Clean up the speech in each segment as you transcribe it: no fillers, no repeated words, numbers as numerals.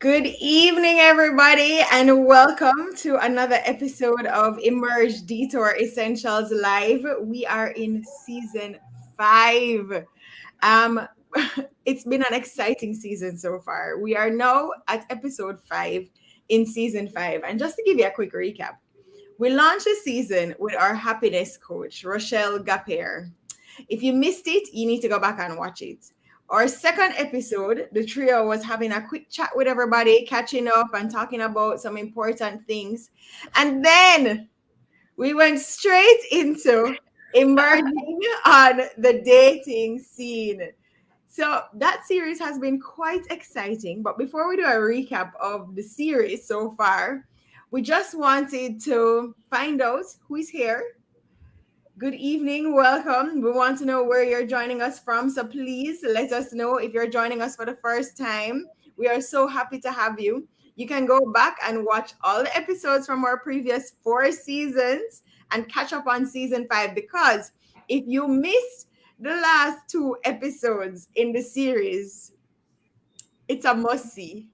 Good evening, everybody, and welcome to another episode of Emerge Detour Essentials Live. We are in season 5. Um, it's been an exciting season so far. We are now at episode 5 in season 5. And just to give you a quick recap, we launched the season with our happiness coach, Rochelle Gaper. If you missed it, you need to go back and watch it. Our second episode, the trio was having a quick chat with everybody, catching up and talking about some important things. And then we went straight into emerging on the dating scene. So that series has been quite exciting. But before we do a recap of the series so far, we just wanted to find out who is here. Good evening, welcome. We want to know where you're joining us from, so please let us know if you're joining us for the first time. We are so happy to have you. You can go back and watch all the episodes from our previous 4 seasons and catch up on season 5, because if you missed the last 2 episodes in the series, it's a must-see,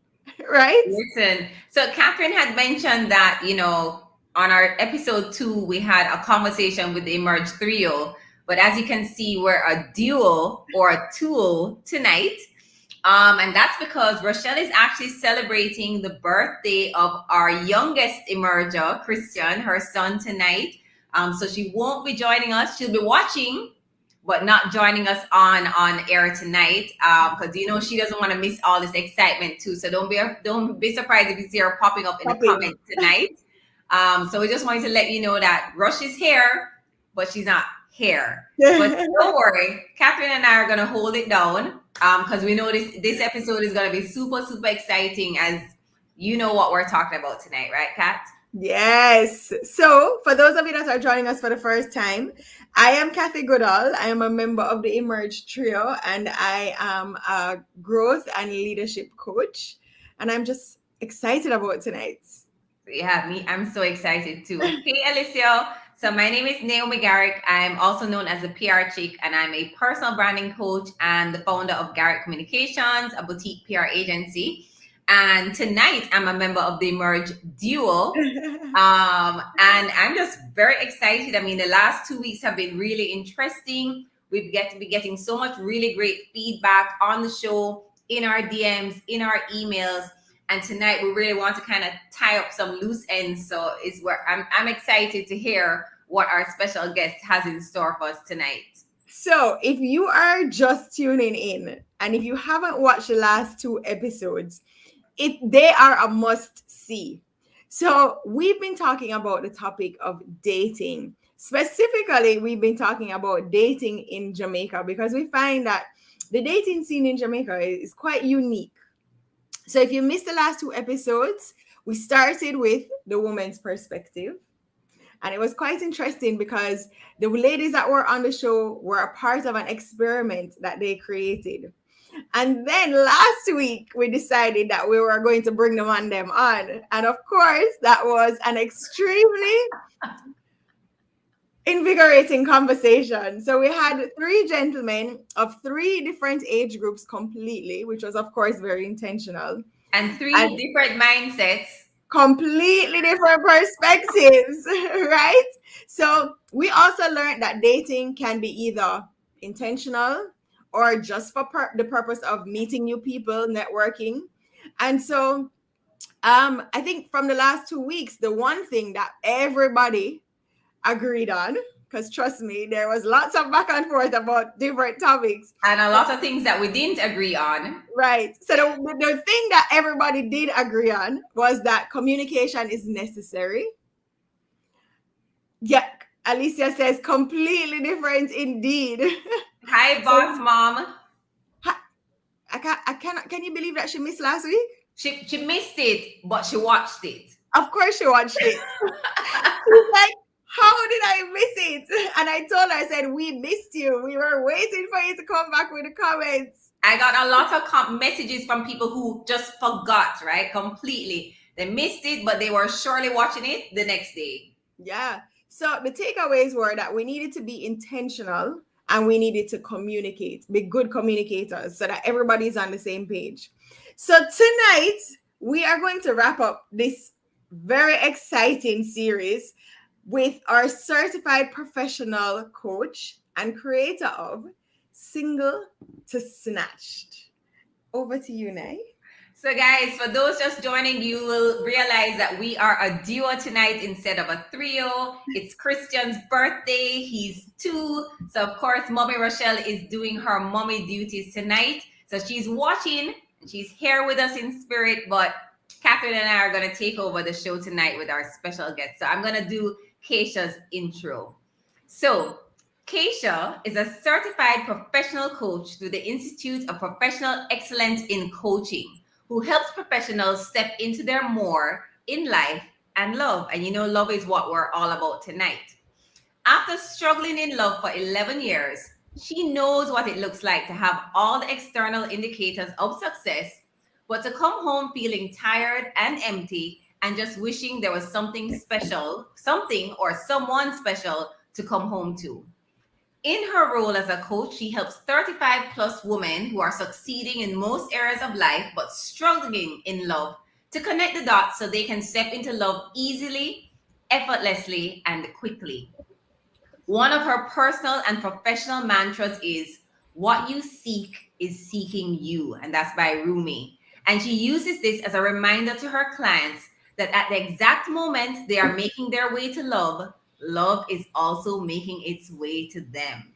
right? Listen, so Catherine had mentioned that, on our episode 2, we had a conversation with the Emerge Trio. But as you can see, we're a duo or a tool tonight. And that's because Rochelle is actually celebrating the birthday of our youngest emerger, Christian, her son, tonight. So she won't be joining us. She'll be watching, but not joining us on air tonight, because she doesn't want to miss all this excitement too. So don't be surprised if you see her popping up in the comments tonight. So we just wanted to let you know that Rush is here, but she's not here. But don't worry, Catherine and I are gonna hold it down, because we know this episode is gonna be super, super exciting, as you know what we're talking about tonight, right, Kat? Yes. So, for those of you that are joining us for the first time, I am Kathy Goodall. I am a member of the Emerge Trio, and I am a growth and leadership coach. And I'm just excited about tonight. Yeah, me, I'm so excited too. Hey, Alicia. So my name is Naomi Garrick. I'm also known as a PR chick, and I'm a personal branding coach and the founder of Garrick Communications, a boutique PR agency. And tonight I'm a member of the Emerge Duo. And I'm just very excited. I mean, the last 2 weeks have been really interesting. We've been getting so much really great feedback on the show, in our DMs, in our emails. And tonight we really want to kind of tie up some loose ends. So it's where I'm excited to hear what our special guest has in store for us tonight. So if you are just tuning in, and if you haven't watched the last 2 episodes, they are a must see. So we've been talking about the topic of dating. Specifically, we've been talking about dating in Jamaica, because we find that the dating scene in Jamaica is quite unique. So if you missed the last 2 episodes, we started with the woman's perspective. And it was quite interesting because the ladies that were on the show were a part of an experiment that they created. And then last week, we decided that we were going to bring the man them on. And of course, that was an extremely invigorating conversation. So we had 3 gentlemen of 3 different age groups completely, which was, of course, very intentional. And 3 different mindsets. Completely different perspectives, right? So we also learned that dating can be either intentional or just for the purpose of meeting new people, networking. And so I think from the last 2 weeks, the one thing that everybody agreed on, because trust me, there was lots of back and forth about different topics. And a lot of things that we didn't agree on. Right. So the thing that everybody did agree on was that communication is necessary. Yeah, Alicia says completely different indeed. Hi, boss mom. I cannot. Can you believe that she missed last week? She missed it, but she watched it. Of course, she watched it. She's like, how did I miss it? And I told her, I said, we missed you. We were waiting for you to come back with the comments. I got a lot of messages from people who just forgot, right? Completely. They missed it, but they were surely watching it the next day. Yeah. So the takeaways were that we needed to be intentional and we needed to communicate, be good communicators so that everybody's on the same page. So tonight, we are going to wrap up this very exciting series with our certified professional coach and creator of Single to Snatched. Over to you, Nay. So, guys, for those just joining, you will realize that we are a duo tonight instead of a trio. It's Christian's birthday. He's 2. So, of course, Mommy Rochelle is doing her mommy duties tonight. So, she's watching and she's here with us in spirit. But Catherine and I are going to take over the show tonight with our special guest. So, I'm going to do Kaysha's intro. So, Kaysha is a certified professional coach through the Institute of Professional Excellence in Coaching, who helps professionals step into their more in life and love. And you know, love is what we're all about tonight. After struggling in love for 11 years, she knows what it looks like to have all the external indicators of success, but to come home feeling tired and empty and just wishing there was something special, something or someone special to come home to. In her role as a coach, she helps 35 plus women who are succeeding in most areas of life but struggling in love to connect the dots so they can step into love easily, effortlessly, and quickly. One of her personal and professional mantras is, "What you seek is seeking you," and that's by Rumi. And she uses this as a reminder to her clients that at the exact moment they are making their way to love, love is also making its way to them.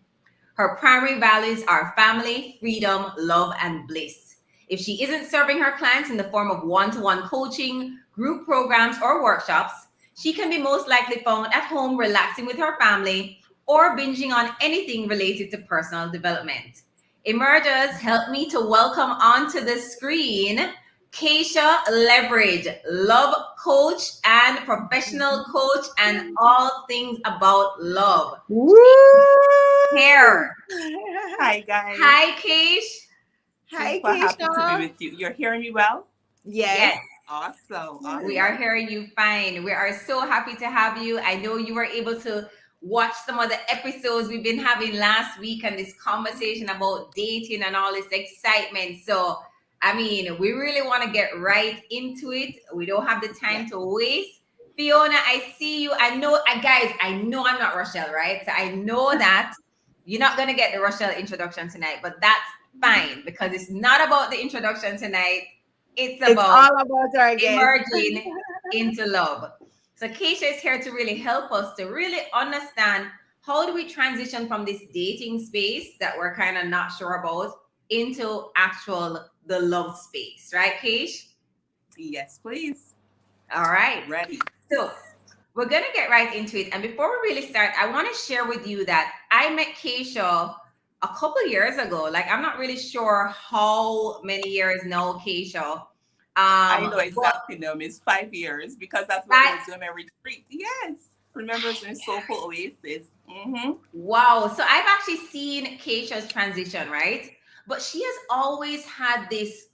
Her primary values are family, freedom, love, and bliss. If she isn't serving her clients in the form of one-to-one coaching, group programs, or workshops, she can be most likely found at home relaxing with her family or binging on anything related to personal development. Emergers, help me to welcome onto the screen Kaysha Leverage, love coach and professional coach, and all things about love. Woo! Here. Hi, guys. Hi, Keish. Hi, Super happy to Kaysha. be with you. You're hearing me well? Yes. Awesome. We are hearing you fine. We are so happy to have you. I know you were able to watch some of the episodes we've been having last week and this conversation about dating and all this excitement. So, I mean, we really want to get right into it. We don't have the time to waste. Fiona, I see you. I know, guys, I know I'm not Rochelle, right? So I know that you're not going to get the Rochelle introduction tonight, but that's fine because it's not about the introduction tonight. It's It's about all about our guest. emerging into love. So Kaysha is here to really help us to really understand how do we transition from this dating space that we're kind of not sure about into the love space, right, Kaysh? Yes, please. All right. Ready. So we're gonna get right into it. And before we really start, I want to share with you that I met Kaysha a couple years ago. Like, I'm not really sure how many years now, Kaysha. I know exactly, no, it's 5 years because that's what I was doing my retreat. Yes. Remember, it's in Soulful Oasis. Mm-hmm. Wow. So I've actually seen Kaysha's transition, right? But she has always had this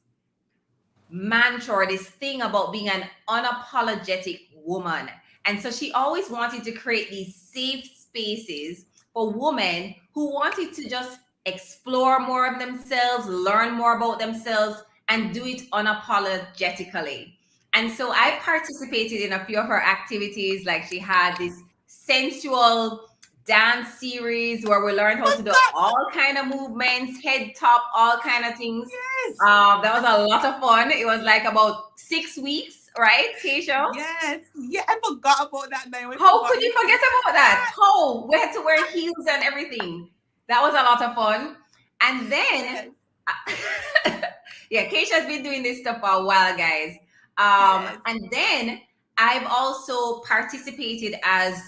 mantra or this thing about being an unapologetic woman. And so she always wanted to create these safe spaces for women who wanted to just explore more of themselves, learn more about themselves, and do it unapologetically. And so I participated in a few of her activities. Like, she had this sensual dance series where we learned how to do all kind of movements, head top, all kind of things. Yes. That was a lot of fun. It was like about 6 weeks, right, Kaysha? Yes. Yeah, I forgot about that night. How could you forget about that? How? We had to wear heels and everything. That was a lot of fun. And then, yeah, Kaysha's been doing this stuff for a while, guys. And then I've also participated as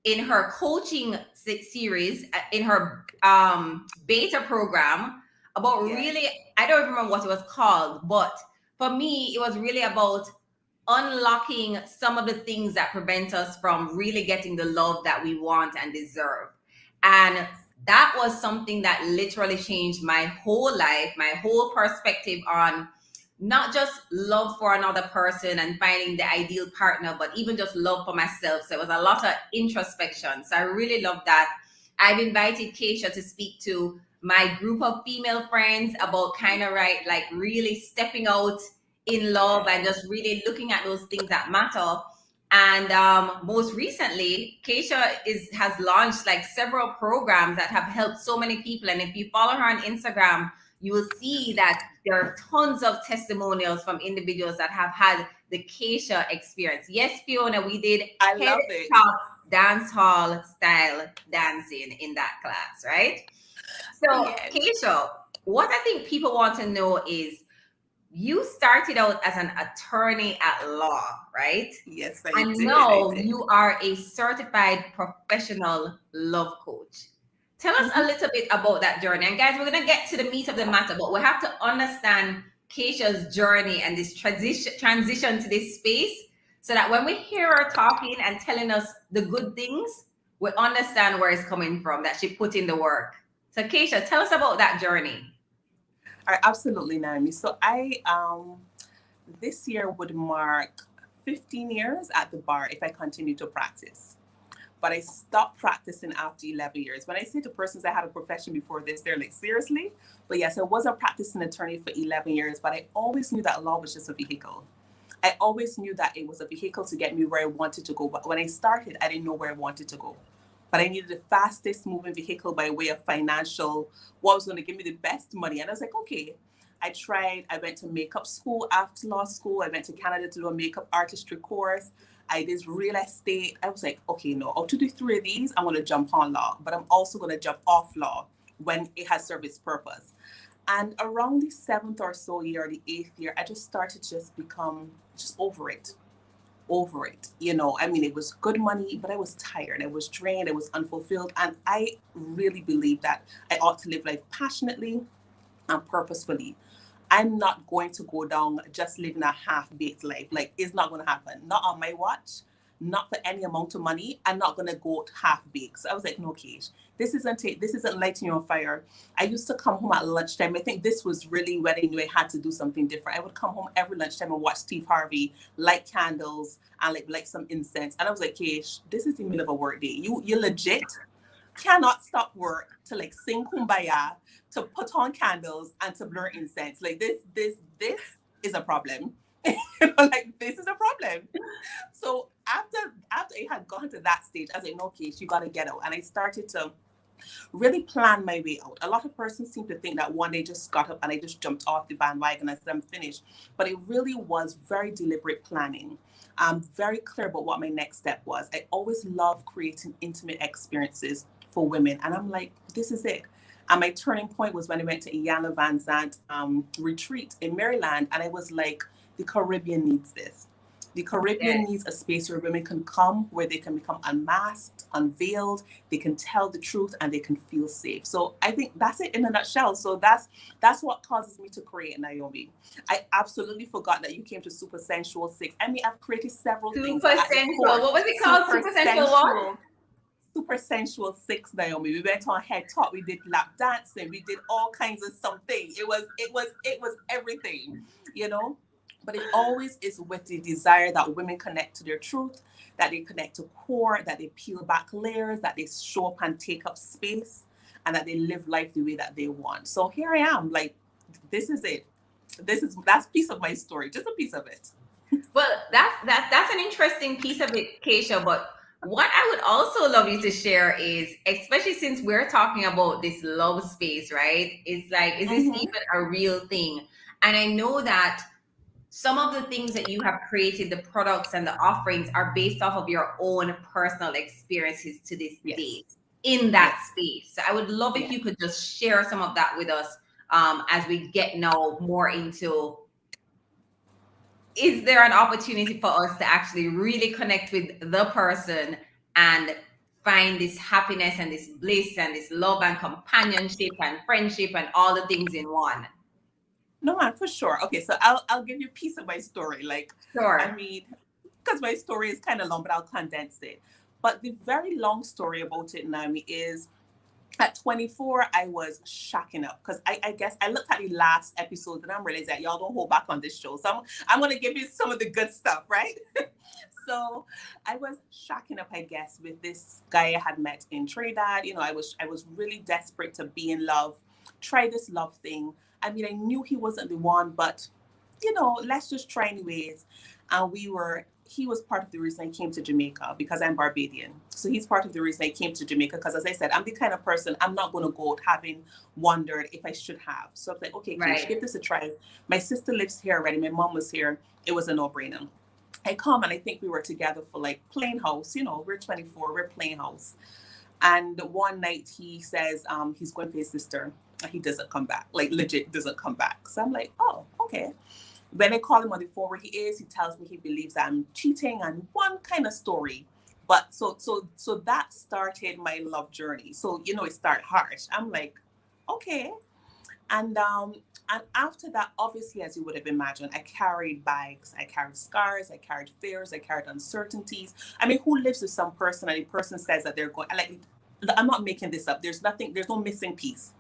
in her coaching series, in her beta program about really, I don't remember what it was called, but for me, it was really about unlocking some of the things that prevent us from really getting the love that we want and deserve. And that was something that literally changed my whole life, my whole perspective on not just love for another person and finding the ideal partner, but even just love for myself. So it was a lot of introspection. So I really love that. I've invited Kaysha to speak to my group of female friends about kind of like really stepping out in love and just really looking at those things that matter. And most recently, Kaysha has launched like several programs that have helped so many people. And if you follow her on Instagram, you will see that there are tons of testimonials from individuals that have had the Kaysha experience. Yes, Fiona, we did head top dance hall style dancing in that class, right? So, Yes. Kaysha, what I think people want to know is you started out as an attorney at law, right? Yes, I and did. now you are a certified professional love coach. Tell us a little bit about that journey. And guys, we're going to get to the meat of the matter, but we have to understand Kaysha's journey and this transition to this space so that when we hear her talking and telling us the good things, we understand where it's coming from, that she put in the work. So Kaysha, tell us about that journey. Absolutely, Naomi. So this year would mark 15 years at the bar if I continue to practice. But I stopped practicing after 11 years. When I say to persons I had a profession before this, they're like, seriously? But yes, I was a practicing attorney for 11 years, but I always knew that law was just a vehicle. I always knew that it was a vehicle to get me where I wanted to go. But when I started, I didn't know where I wanted to go. But I needed the fastest moving vehicle by way of financial, what was going to give me the best money. And I was like, okay. I tried. I went to makeup school after law school. I went to Canada to do a makeup artistry course. I did real estate. I was like, okay, no, out to do 3 of these, I'm going to jump on law, but I'm also going to jump off law when it has served its purpose. And around the 7th or so year, or the 8th year, I just started to just become just over it. You know, I mean, it was good money, but I was tired. I was drained. I was unfulfilled. And I really believe that I ought to live life passionately and purposefully. I'm not going to go down just living a half-baked life. Like, it's not going to happen. Not on my watch, not for any amount of money. I'm not going to go half-baked. So I was like, no, Kate, this isn't lighting you on fire. I used to come home at lunchtime. I think this was really when I knew I had to do something different. I would come home every lunchtime and watch Steve Harvey, light candles, and like some incense. And I was like, Kate, this is the middle of a work day. You legit cannot stop work to like sing kumbaya, to put on candles, and to blur incense. Like this is a problem. Like, this is a problem. So after I had gotten to that stage, I was like, no, Kate, you gotta get out. And I started to really plan my way out. A lot of persons seem to think that one day just got up and I just jumped off the bandwagon and said I'm finished. But it really was very deliberate planning. I'm very clear about what my next step was. I always love creating intimate experiences for women. And I'm like, this is it. And my turning point was when I went to Iyanla Vanzant retreat in Maryland. And I was like, the Caribbean needs this. The Caribbean needs a space where women can come, where they can become unmasked, unveiled, they can tell the truth, and they can feel safe. So I think that's it in a nutshell. So that's what causes me to create Naomi. I absolutely forgot that you came to Super Sensual 6. I mean, I've created several things. Super Sensual. What was it called? Super Sensual what? Super Sensual 6, Naomi. We went on head top. We did lap dancing. We did all kinds of something. It was everything, you know. But it always is with the desire that women connect to their truth, that they connect to core, that they peel back layers, that they show up and take up space, and that they live life the way that they want. So here I am. Like, this is it. That's a piece of my story, just a piece of it. Well, that's an interesting piece of it, Kaysha. But what I would also love you to share is, especially since we're talking about this love space, right? It's like, is this even a real thing? And I know that some of the things that you have created, the products and the offerings, are based off of your own personal experiences to this day in that space. So I would love if you could just share some of that with us as we get now more into, is there an opportunity for us to actually really connect with the person and find this happiness and this bliss and this love and companionship and friendship and all the things in one? No, man, for sure. Okay, so I'll give you a piece of my story. Like, sure. I mean, because my story is kind of long, but I'll condense it. But the very long story about it, Naomi, is at 24, I was shacking up because I guess I looked at the last episode and I'm realizing that y'all don't hold back on this show. So I'm going to give you some of the good stuff, right? So I was shacking up, I guess, with this guy I had met in Trinidad. You know, I was really desperate to be in love, try this love thing. I mean, I knew he wasn't the one, but let's just try anyways. And he was part of the reason I came to Jamaica because I'm Barbadian. So he's part of the reason I came to Jamaica because, as I said, I'm the kind of person, I'm not going to go out having wondered if I should have. So I was like, okay, Keish, Right. give this a try. My sister lives here already. My mom was here. It was a no-brainer. I come and I think we were together for like playing house. We're 24, we're playing house. And one night he says he's going for his sister. And he doesn't come back, like legit doesn't come back. So I'm like, oh, okay. When I call him on the phone where he is, he tells me he believes I'm cheating and one kind of story. But so that started my love journey. So it started harsh. I'm like, okay. And after that, obviously, as you would have imagined, I carried bags, I carried scars, I carried fears, I carried uncertainties. I mean, who lives with some person and the person says that they're going, like, I'm not making this up. There's no missing piece.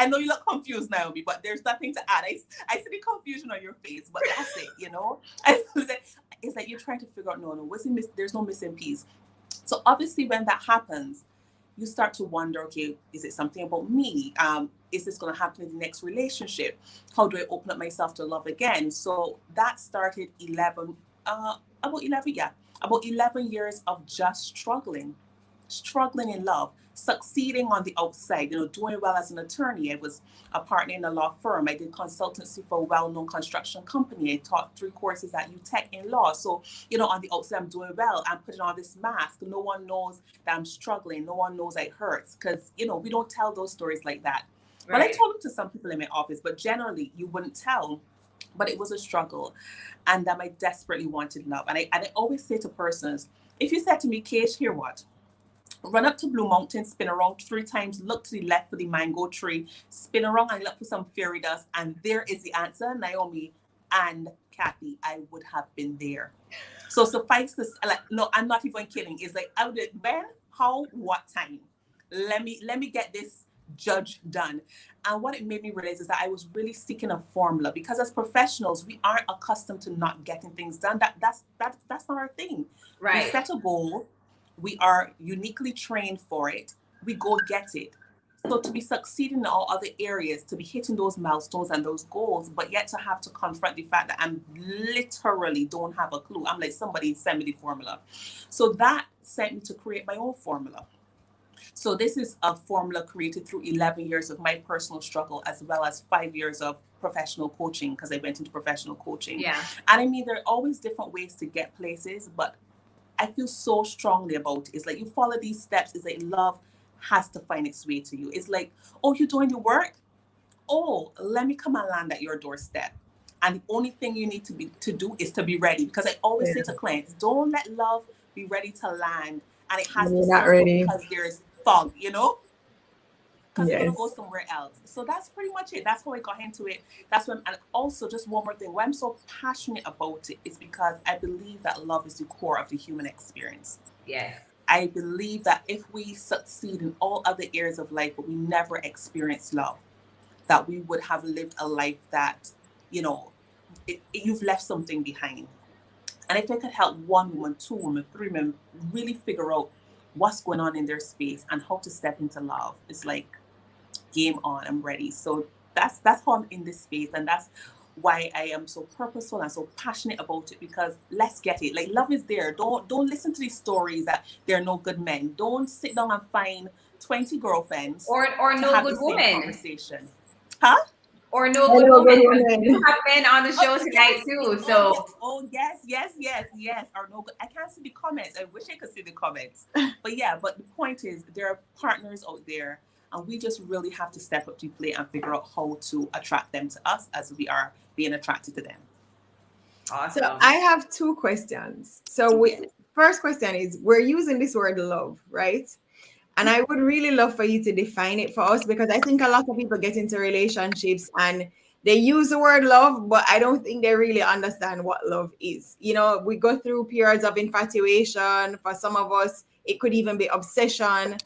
I know you look confused, Naomi, but there's nothing to add. I see the confusion on your face, but that's it. It's like you're trying to figure out, no, there's no missing piece. So obviously when that happens, you start to wonder, okay, is it something about me? Is this going to happen in the next relationship? How do I open up myself to love again? So that started about 11, yeah, about 11 years of just struggling in love, succeeding on the outside, doing well as an attorney. I was a partner in a law firm. I did consultancy for a well-known construction company. I taught 3 courses at UTech in law. So, on the outside, I'm doing well. I'm putting on this mask. No one knows that I'm struggling. No one knows it hurts because, we don't tell those stories like that. Right. But I told them to some people in my office, but generally you wouldn't tell. But it was a struggle. And I desperately wanted love. And I always say to persons, if you said to me, Keish, hear what? Run up to Blue Mountain, spin around 3 times, look to the left for the mango tree, spin around and look for some fairy dust, and there is the answer, Naomi and Kathy. I would have been there. So suffice this, like, no, I'm not even kidding. It's like, I would, when, how, what time? Let me get this judge done. And what it made me realize is that I was really seeking a formula because as professionals, we aren't accustomed to not getting things done. That's not our thing. Right. We set a goal. We are uniquely trained for it. We go get it. So to be succeeding in all other areas, to be hitting those milestones and those goals, but yet to have to confront the fact that I'm literally don't have a clue. I'm like, somebody send me the formula. So that sent me to create my own formula. So this is a formula created through 11 years of my personal struggle, as well as 5 years of professional coaching, because I went into professional coaching. Yeah. And I mean, there are always different ways to get places, but I feel so strongly about it. It's like you follow these steps. It's like love has to find its way to you. It's like, oh, you're doing the work? Oh, let me come and land at your doorstep. And the only thing you need to do is to be ready. Because I always say to clients, don't let love be ready to land. And it has to not ready because there's fog, because you're going to go Yes. somewhere else. So that's pretty much it. That's how I got into it. That's when, and also just one more thing, why I'm so passionate about it is because I believe that love is the core of the human experience. Yes. I believe that if we succeed in all other areas of life, but we never experience love, that we would have lived a life that, you've left something behind. And if I could help 1 woman, 2 women, 3 women really figure out what's going on in their space and how to step into love, it's like, game on, I'm ready. So that's how I'm in this space, and that's why I am so purposeful and so passionate about it, because let's get it. Like, love is there. Don't listen to these stories that there are no good men. Don't sit down and find 20 girlfriends or to no have good the same woman. Conversation. Huh? Or no good woman. woman. You have men on the show tonight yes. too. So Yes. Or no good. I can't see the comments. I wish I could see the comments. But the point is, there are partners out there, and we just really have to step up to play and figure out how to attract them to us as we are being attracted to them. awesome. So I have 2 questions. So first question is, we're using this word love, right? And I would really love for you to define it for us, because I think a lot of people get into relationships and they use the word love, but I don't think they really understand what love is. We go through periods of infatuation. For some of us, it could even be obsession,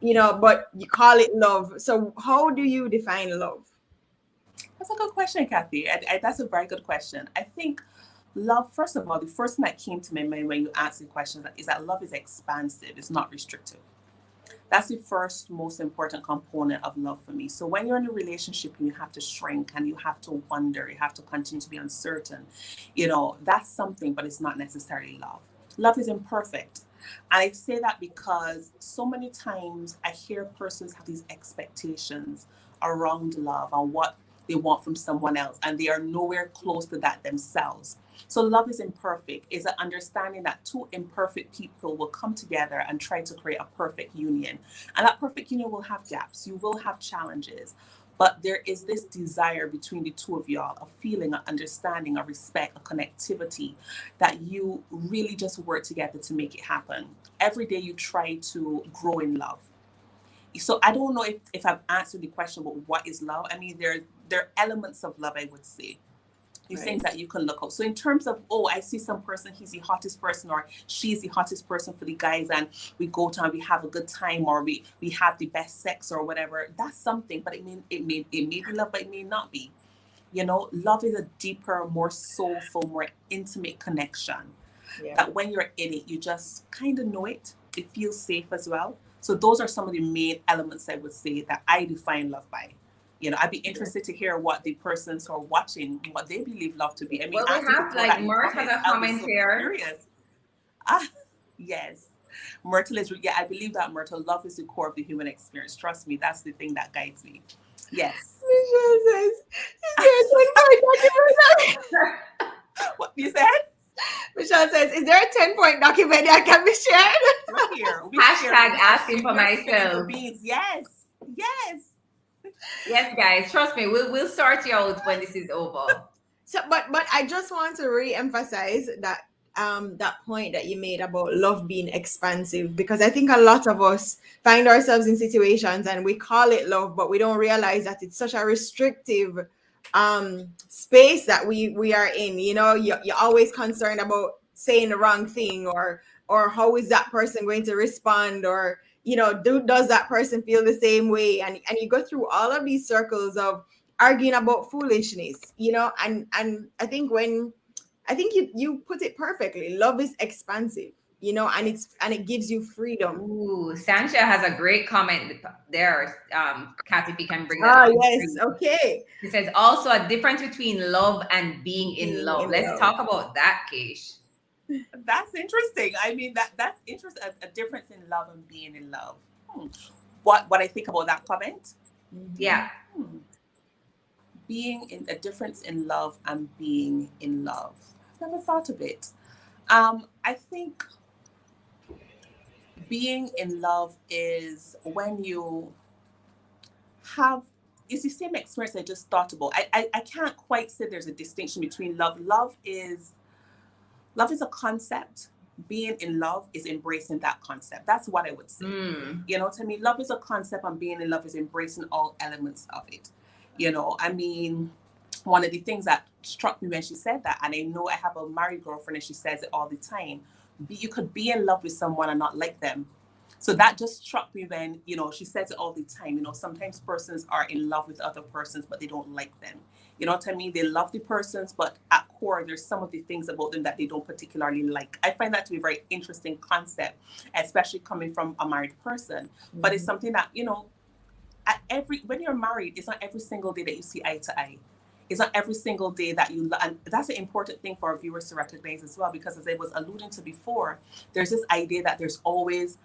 but you call it love. So how do you define love? That's a good question, Kathy. That's a very good question. I think love, first of all, the first thing that came to my mind when you asked the question is that love is expansive. It's not restrictive. That's the first most important component of love for me. So when you're in a relationship and you have to shrink and you have to wonder, you have to continue to be uncertain, that's something, but it's not necessarily love. Love is imperfect. And I say that because so many times I hear persons have these expectations around love and what they want from someone else, and they are nowhere close to that themselves. So love is imperfect, is an understanding that two imperfect people will come together and try to create a perfect union. And that perfect union will have gaps, you will have challenges. But there is this desire between the two of y'all, a feeling, an understanding, a respect, a connectivity that you really just work together to make it happen. Every day you try to grow in love. So I don't know if I've answered the question, but what is love? I mean, there are elements of love, I would say. These Right. things that you can look up. So in terms of, oh, I see some person, he's the hottest person or she's the hottest person for the guys, and we go to and we have a good time, or we have the best sex or whatever. That's something, but it may be love, but it may not be. Love is a deeper, more soulful, more intimate connection. Yeah. That when you're in it, you just kind of know it. It feels safe as well. So those are some of the main elements I would say that I define love by. I'd be interested to hear what the persons who are watching, what they believe love to be. I mean, Well, we ask them to have throw like that in the Mert has comments. a I'll be comment so here. curious. Ah, yes. Myrtle is, yeah, I believe that, Myrtle. Love is the core of the human experience. Trust me, that's the thing that guides me. Yes. Michelle says, is there a 10-point document? What you said? Michelle says, is there a 10-point document that can be shared? We're here. Hashtag asking for We're spilling the myself. beans. Yes. Yes. Yes, guys, trust me, we'll sort you out when this is over. So, but I just want to re-emphasize that point that you made about love being expansive, because I think a lot of us find ourselves in situations and we call it love, but we don't realize that it's such a restrictive space that we are in. You're always concerned about saying the wrong thing, or how is that person going to respond, or does that person feel the same way, and you go through all of these circles of arguing about foolishness, and I think you put it perfectly. Love is expansive, and it gives you freedom. Ooh, Sancha has a great comment there. Kathy, if you can bring that Ah, on yes, screen. okay. She says also a difference between love and being in Being love. in Let's love. talk about that, Keish. That's interesting. I mean, that's interesting. A difference in love and being in love. What I think about that comment? Yeah. Hmm. Being in a difference in love and being in love. I've never thought of it. I think being in love is when you have, it's the same experience I just thought about. I can't quite say there's a distinction between love. Love is a concept. Being in love is embracing that concept. That's what I would say. To me, love is a concept, and being in love is embracing all elements of it. I mean, one of the things that struck me when she said that, and I know I have a married girlfriend and she says it all the time, you could be in love with someone and not like them. So that just struck me when, she says it all the time. Sometimes persons are in love with other persons, but they don't like them. You know what I mean? They love the persons, but at core, there's some of the things about them that they don't particularly like. I find that to be a very interesting concept, especially coming from a married person. But it's something that, when you're married, it's not every single day that you see eye to eye. It's not every single day that and that's an important thing for our viewers to recognize as well, because as I was alluding to before, there's this idea that it's always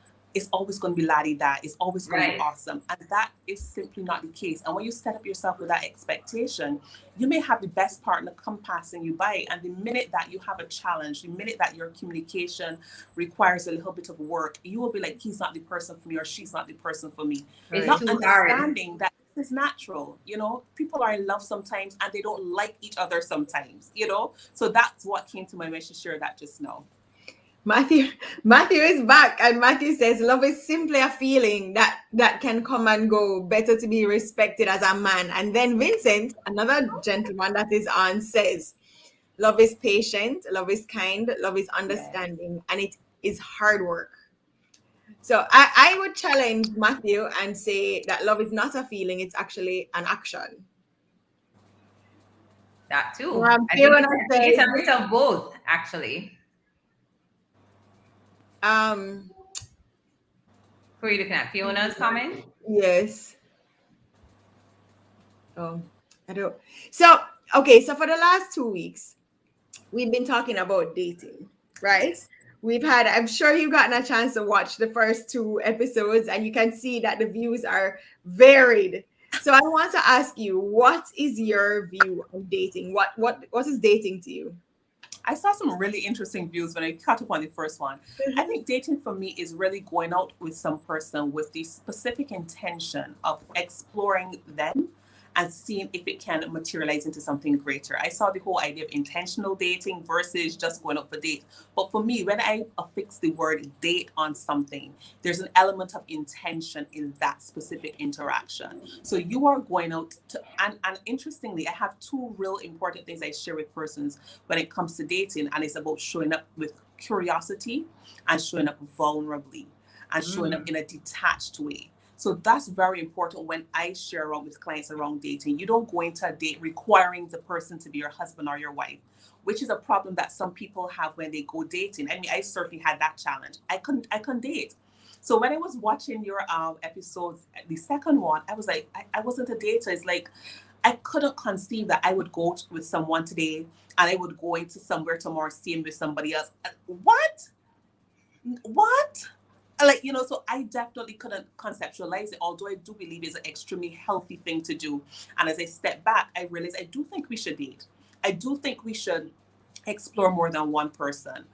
going to be la-di-da, it's always going to be awesome. And that is simply not the case. And when you set up yourself with that expectation, you may have the best partner come passing you by. And the minute that you have a challenge, the minute that your communication requires a little bit of work, you will be like, he's not the person for me, or she's not the person for me. It's Not too hard. understanding that this is natural. People are in love sometimes and they don't like each other sometimes, So that's what came to my mind to share that just now. Matthew is back, and Matthew says love is simply a feeling that can come and go. Better to be respected as a man. And then Vincent, another gentleman that is on, says love is patient, love is kind, love is understanding, and it is hard work. So I would challenge Matthew and say that love is not a feeling, it's actually an action. That too. I I think it's a bit of both, actually. Who are you looking at? Fiona's comment? Yes. Oh, I don't. So, okay. So for the last 2 weeks, we've been talking about dating, right? Yes. We've had, I'm sure you've gotten a chance to watch the first two episodes, and you can see that the views are varied. So I want to ask you, what is your view on dating? What is dating to you? I saw some really interesting views when I caught up on the first one. I think dating for me is really going out with some person with the specific intention of exploring them and seeing if it can materialize into something greater. I saw the whole idea of intentional dating versus just going out for dates. But for me, when I affix the word date on something, there's an element of intention in that specific interaction. So you are going out to, and interestingly, I have two real important things I share with persons when it comes to dating, and it's about showing up with curiosity and showing up vulnerably and showing up Mm. in a detached way. So that's very important when I share around with clients around dating. You don't go into a date requiring the person to be your husband or your wife, which is a problem that some people have when they go dating. I mean, I certainly had that challenge. I couldn't date. So when I was watching your episodes, the second one, I was like, I wasn't a dater. It's like I couldn't conceive that I would go with someone today and I would go into somewhere tomorrow, seeing with somebody else. What? What? Like, so I definitely couldn't conceptualize it, although I do believe it's an extremely healthy thing to do. And as I step back, I realize I do think we should date. I do think we should explore more than one person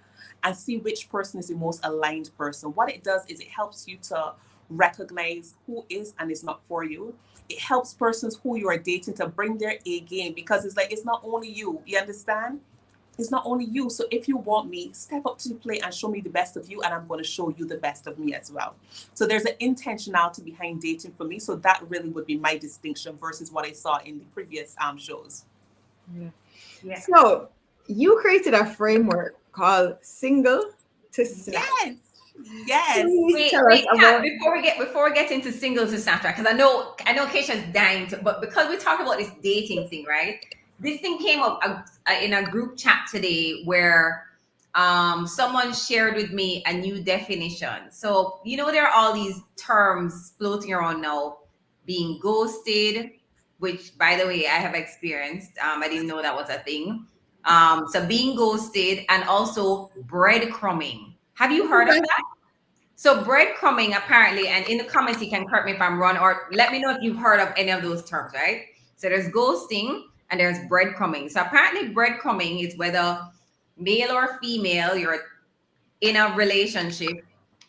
and see which person is the most aligned person. What it does is it helps you to recognize who is and is not for you. It helps persons who you are dating to bring their A game, because it's like it's not only you. You understand? It's not only you. So if you want me, step up to the plate and show me the best of you, and I'm going to show you the best of me as well. So there's an intentionality behind dating for me. So that really would be my distinction versus what I saw in the previous shows. Yeah. Yeah. So you created a framework called Single to Snatch. Yes. Yes. Please Wait, tell us wait, Kat, about. before we get into singles to Snapchat, because I know Keisha's dying to, but because we talk about this dating thing, right? This thing came up in a group chat today where someone shared with me a new definition. So there are all these terms floating around now, being ghosted, which by the way I have experienced. I didn't know that was a thing. So being ghosted and also breadcrumbing. Have you heard of that? So breadcrumbing apparently, and in the comments you can correct me if I'm wrong, or let me know if you've heard of any of those terms, right? So there's ghosting and there's breadcrumbing. So apparently breadcrumbing is whether male or female, you're in a relationship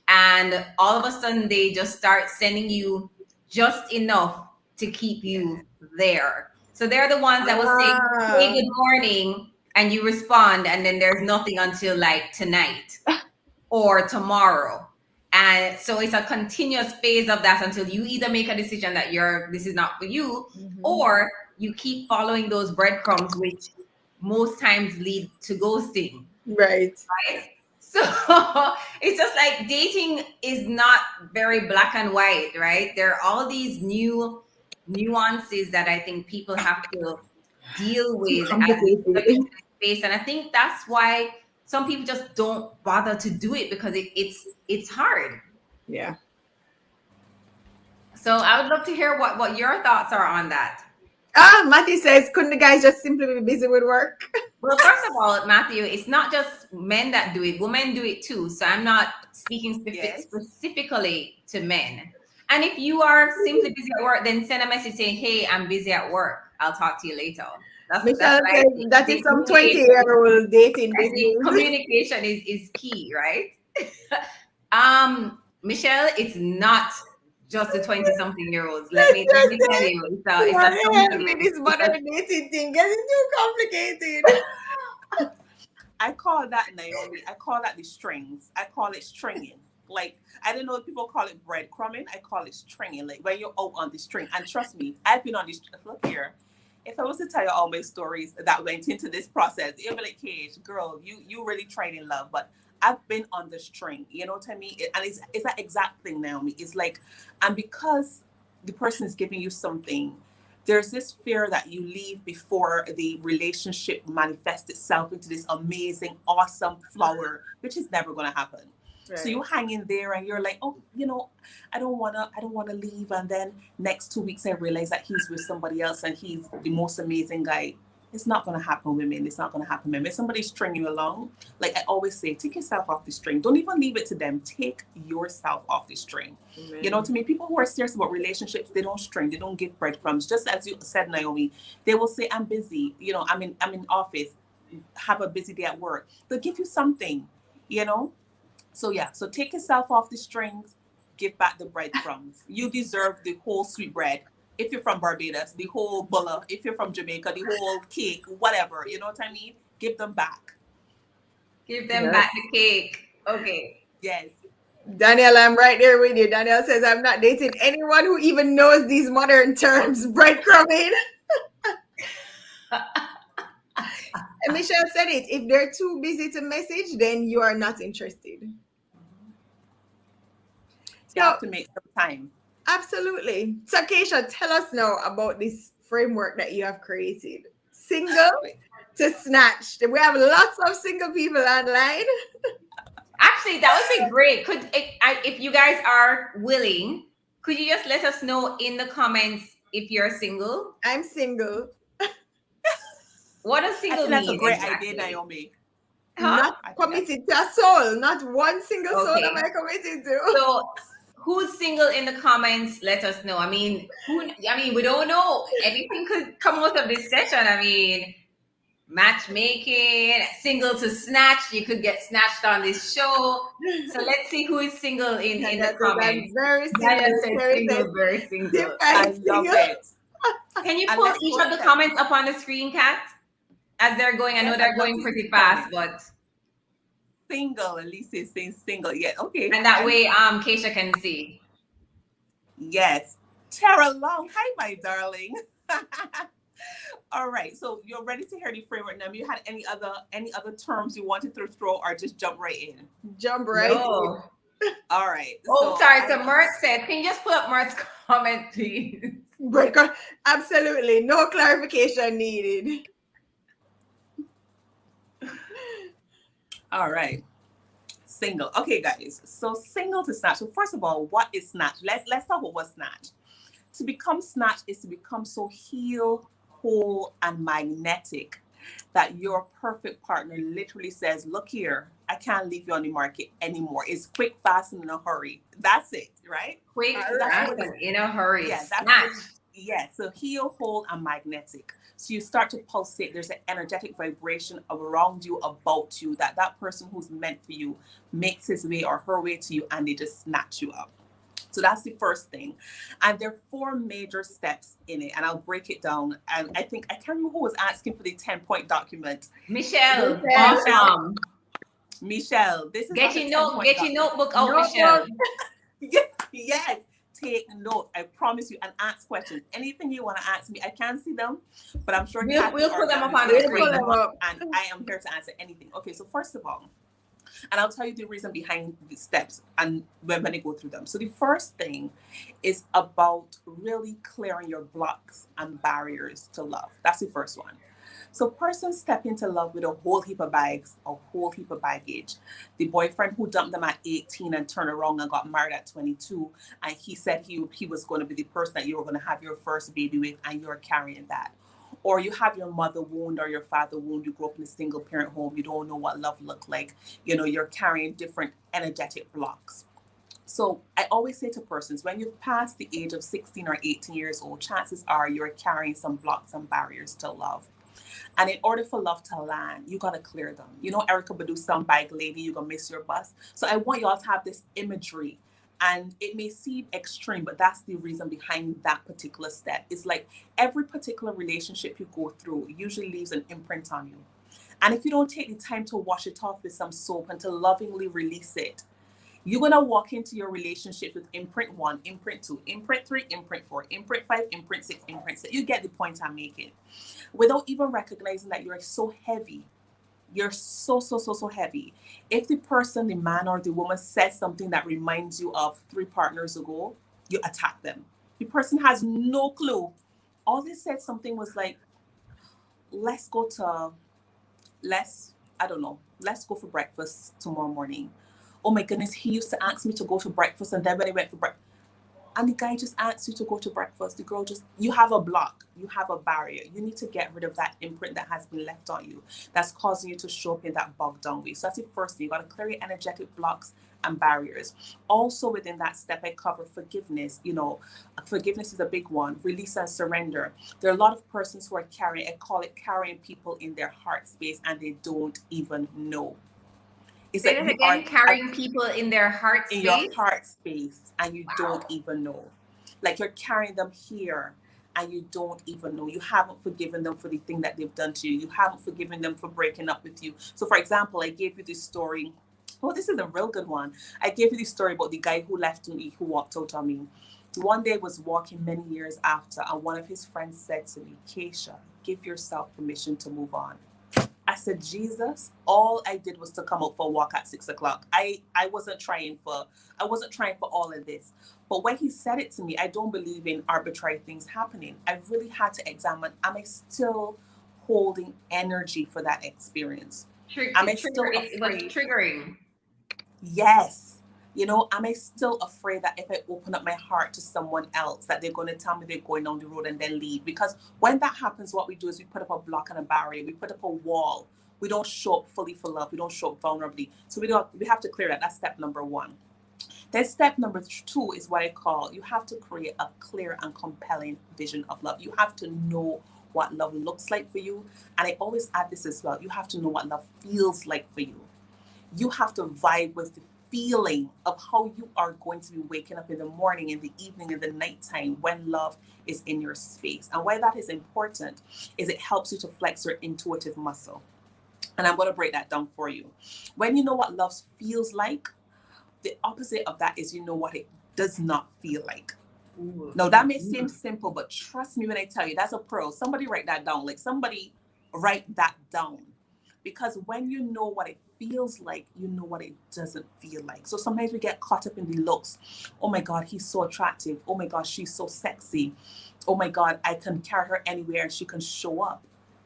and all of a sudden they just start sending you just enough to keep you there. So they're the ones that will say, hey, Ah, good morning, and you respond, and then there's nothing until like tonight or tomorrow. And so it's a continuous phase of that until you either make a decision that this is not for you, mhm. or you keep following those breadcrumbs, which most times lead to ghosting, Right. right? So it's just like dating is not very black and white, right? There are all these new nuances that I think people have to deal Too with as we step complicated. into this space. And I think that's why some people just don't bother to do it, because it's hard. Yeah. So I would love to hear what your thoughts are on that. Matthew says, couldn't the guys just simply be busy with work? Well, first of all, Matthew, it's not just men that do it; women do it too. So I'm not speaking Yes. specifically to men. And if you are simply busy at work, then send a message saying, "Hey, I'm busy at work. I'll talk to you later." That's Michelle what I says think. I that is think some communication, 20-year-old dating I think business. communication is key, right? Michelle, it's not just the 20-something-year-olds. Let That's me just tell it. you, it's a Somebody help me. something. This modern dating thing getting too complicated. I call that, Naomi, I call that the strings. I call it stringing. Like, I don't know if people call it breadcrumbing. I call it stringing. Like, when you're out on the string. And trust me, I've been on this. Look here. If I was to tell you all my stories that went into this process, it'd be like, hey, girl, you really tried in love. But I've been on the string. You know what I mean? And it's that exact thing, Naomi. It's like, and because the person is giving you something, there's this fear that you leave before the relationship manifests itself into this amazing, awesome flower, which is never going to happen. So you hang in there and you're like, oh, I don't wanna leave. And then next 2 weeks I realize that he's with somebody else and he's the most amazing guy. It's not gonna happen, women. It's not gonna happen, men. If somebody string you along, like I always say, take yourself off the string. Don't even leave it to them. Take yourself off the string. You know, to me, people who are serious about relationships, they don't string, they don't give breadcrumbs. Just as you said, Naomi, they will say, I'm busy, I'm in office, have a busy day at work. They'll give you something, you know. So yeah, so take yourself off the strings, give back the breadcrumbs. You deserve the whole sweet bread. If you're from Barbados, the whole bulla. If you're from Jamaica, the whole cake, whatever. You know what I mean? Give them back. Give them back the cake. Okay. Yes. Daniel, I'm right there with you. Daniel says, I'm not dating anyone who even knows these modern terms, breadcrumbing. And Michelle said it. If they're too busy to message, then you are not interested. You have to make some time. Absolutely. So, Kaysha, tell us now about this framework that you have created. Single to snatched. We have lots of single people online. Actually, that would be great. If you guys are willing, could you just let us know in the comments if you're single? I'm single. What does single That's mean? a great exactly? idea, Naomi. Not committed to a soul. Not one single soul Okay. am I committed to. So, who's single in the comments? Let us know. I mean, we don't know. Anything could come out of this session. I mean, matchmaking, single to snatch. You could get snatched on this show. So let's see who is single in the comments. I'm very Daniel single. says single, very single. I love it. Can you And put let's each post of the them. comments up on the screen, Kat? As they're going, I know Yes, they're I'd love going to pretty see fast, comments. but Single. At least it's saying single. Yeah. Okay. and that way, Kaysha can see. Yes. Tara Long. Hi, my darling. All right. So you're ready to hear the framework now. You had any other terms you wanted to throw, or just jump right in? Jump right in. All right. Oh, sorry. So Mert said, can you just pull up Mert's comment, please? Breaker. Absolutely. No clarification needed. All right. Single. Okay, guys. So single to snatch. So first of all, what is snatch? Let's talk about what's snatch. To become snatch is to become so healed, whole, and magnetic that your perfect partner literally says, look here, I can't leave you on the market anymore. It's quick, fast, and in a hurry. That's it, right? Quick, fast, and in a hurry. Yeah, Snatch. So heal, whole, and magnetic. So you start to pulsate. There's an energetic vibration around you, about you, that person who's meant for you makes his way or her way to you, and they just snatch you up. So that's the first thing. And there are 4 major steps in it, and I'll break it down. And I can't remember who was asking for the 10-point document. Michelle. Awesome. Michelle, this is get your notebook out, Michelle. Yes. Take notes. I promise you, and ask questions. Anything you want to ask me, I can't see them, but I'm sure we'll put them up on the screen. And I am here to answer anything. Okay, so first of all, and I'll tell you the reason behind the steps and when I go through them. So the first thing is about really clearing your blocks and barriers to love. That's the first one. So persons step into love with a whole heap of bags, a whole heap of baggage. The boyfriend who dumped them at 18 and turned around and got married at 22, and he said he was going to be the person that you were going to have your first baby with, and you're carrying that. Or you have your mother wound or your father wound. You grew up in a single parent home. You don't know what love looked like. You're carrying different energetic blocks. So I always say to persons, when you've passed the age of 16 or 18 years old, chances are you're carrying some blocks and barriers to love. And in order for love to land, you got to clear them. Erykah Badu's song Bike Lady, you're going to miss your bus. So I want y'all to have this imagery. And it may seem extreme, but that's the reason behind that particular step. It's like every particular relationship you go through usually leaves an imprint on you. And if you don't take the time to wash it off with some soap and to lovingly release it, you're going to walk into your relationship with imprint 1, imprint 2, imprint 3, imprint 4, imprint 5, imprint 6, imprint 6. You get the point I'm making. Without even recognizing that you're so heavy. You're so heavy. If the person, the man or the woman, says something that reminds you of 3 partners ago, you attack them. The person has no clue. All they said something was like, let's go for breakfast tomorrow morning. oh my goodness, he used to ask me to go to breakfast, and then when I went for breakfast, and the guy just asks you to go to breakfast, the girl just, you have a block, you have a barrier. You need to get rid of that imprint that has been left on you that's causing you to show up in that bogged down way. So that's the first thing. You got to clear your energetic blocks and barriers. Also within that step, I cover forgiveness. You know, forgiveness is a big one. Release and surrender. There are a lot of persons who are carrying, I call it carrying people in their heart space, and they don't even know. It's Say like that you are again, carrying people in their heart in your space. heart space and you don't Wow. even know. Like you're carrying them here and you don't even know. You haven't forgiven them for the thing that they've done to you. You haven't forgiven them for breaking up with you. So, for example, I gave you this story. Oh, this is a real good one. I gave you this story about the guy who left me, who walked out on me. One day I was walking many years after, and one of his friends said to me, Kaysha, give yourself permission to move on. I said, Jesus, all I did was to come out for a walk at 6 o'clock. I wasn't trying for all of this. But when he said it to me, I don't believe in arbitrary things happening. I really had to examine, am I still holding energy for that experience? Am I still It was afraid? triggering. Yes. You know, am I still afraid that if I open up my heart to someone else, that they're going to tell me they're going down the road and then leave? Because when that happens, what we do is we put up a block and a barrier. We put up a wall. We don't show up fully for love. We don't show up vulnerably. So we have to clear that. That's step number one. Then step number two is what I call, you have to create a clear and compelling vision of love. You have to know what love looks like for you. And I always add this as well. You have to know what love feels like for you. You have to vibe with the feeling of how you are going to be waking up in the morning, in the evening, in the nighttime when love is in your space. And why that is important is it helps you to flex your intuitive muscle. And I'm going to break that down for you. When you know what love feels like, the opposite of that is you know what it does not feel like. Ooh. Now, that may seem simple, but trust me when I tell you, that's a pearl. Somebody write that down. Like, somebody write that down. Because when you know what it feels like, you know what it doesn't feel like. So sometimes we get caught up in the looks. Oh my God, he's so attractive. Oh my God, she's so sexy. Oh my God, I can carry her anywhere and she can show up.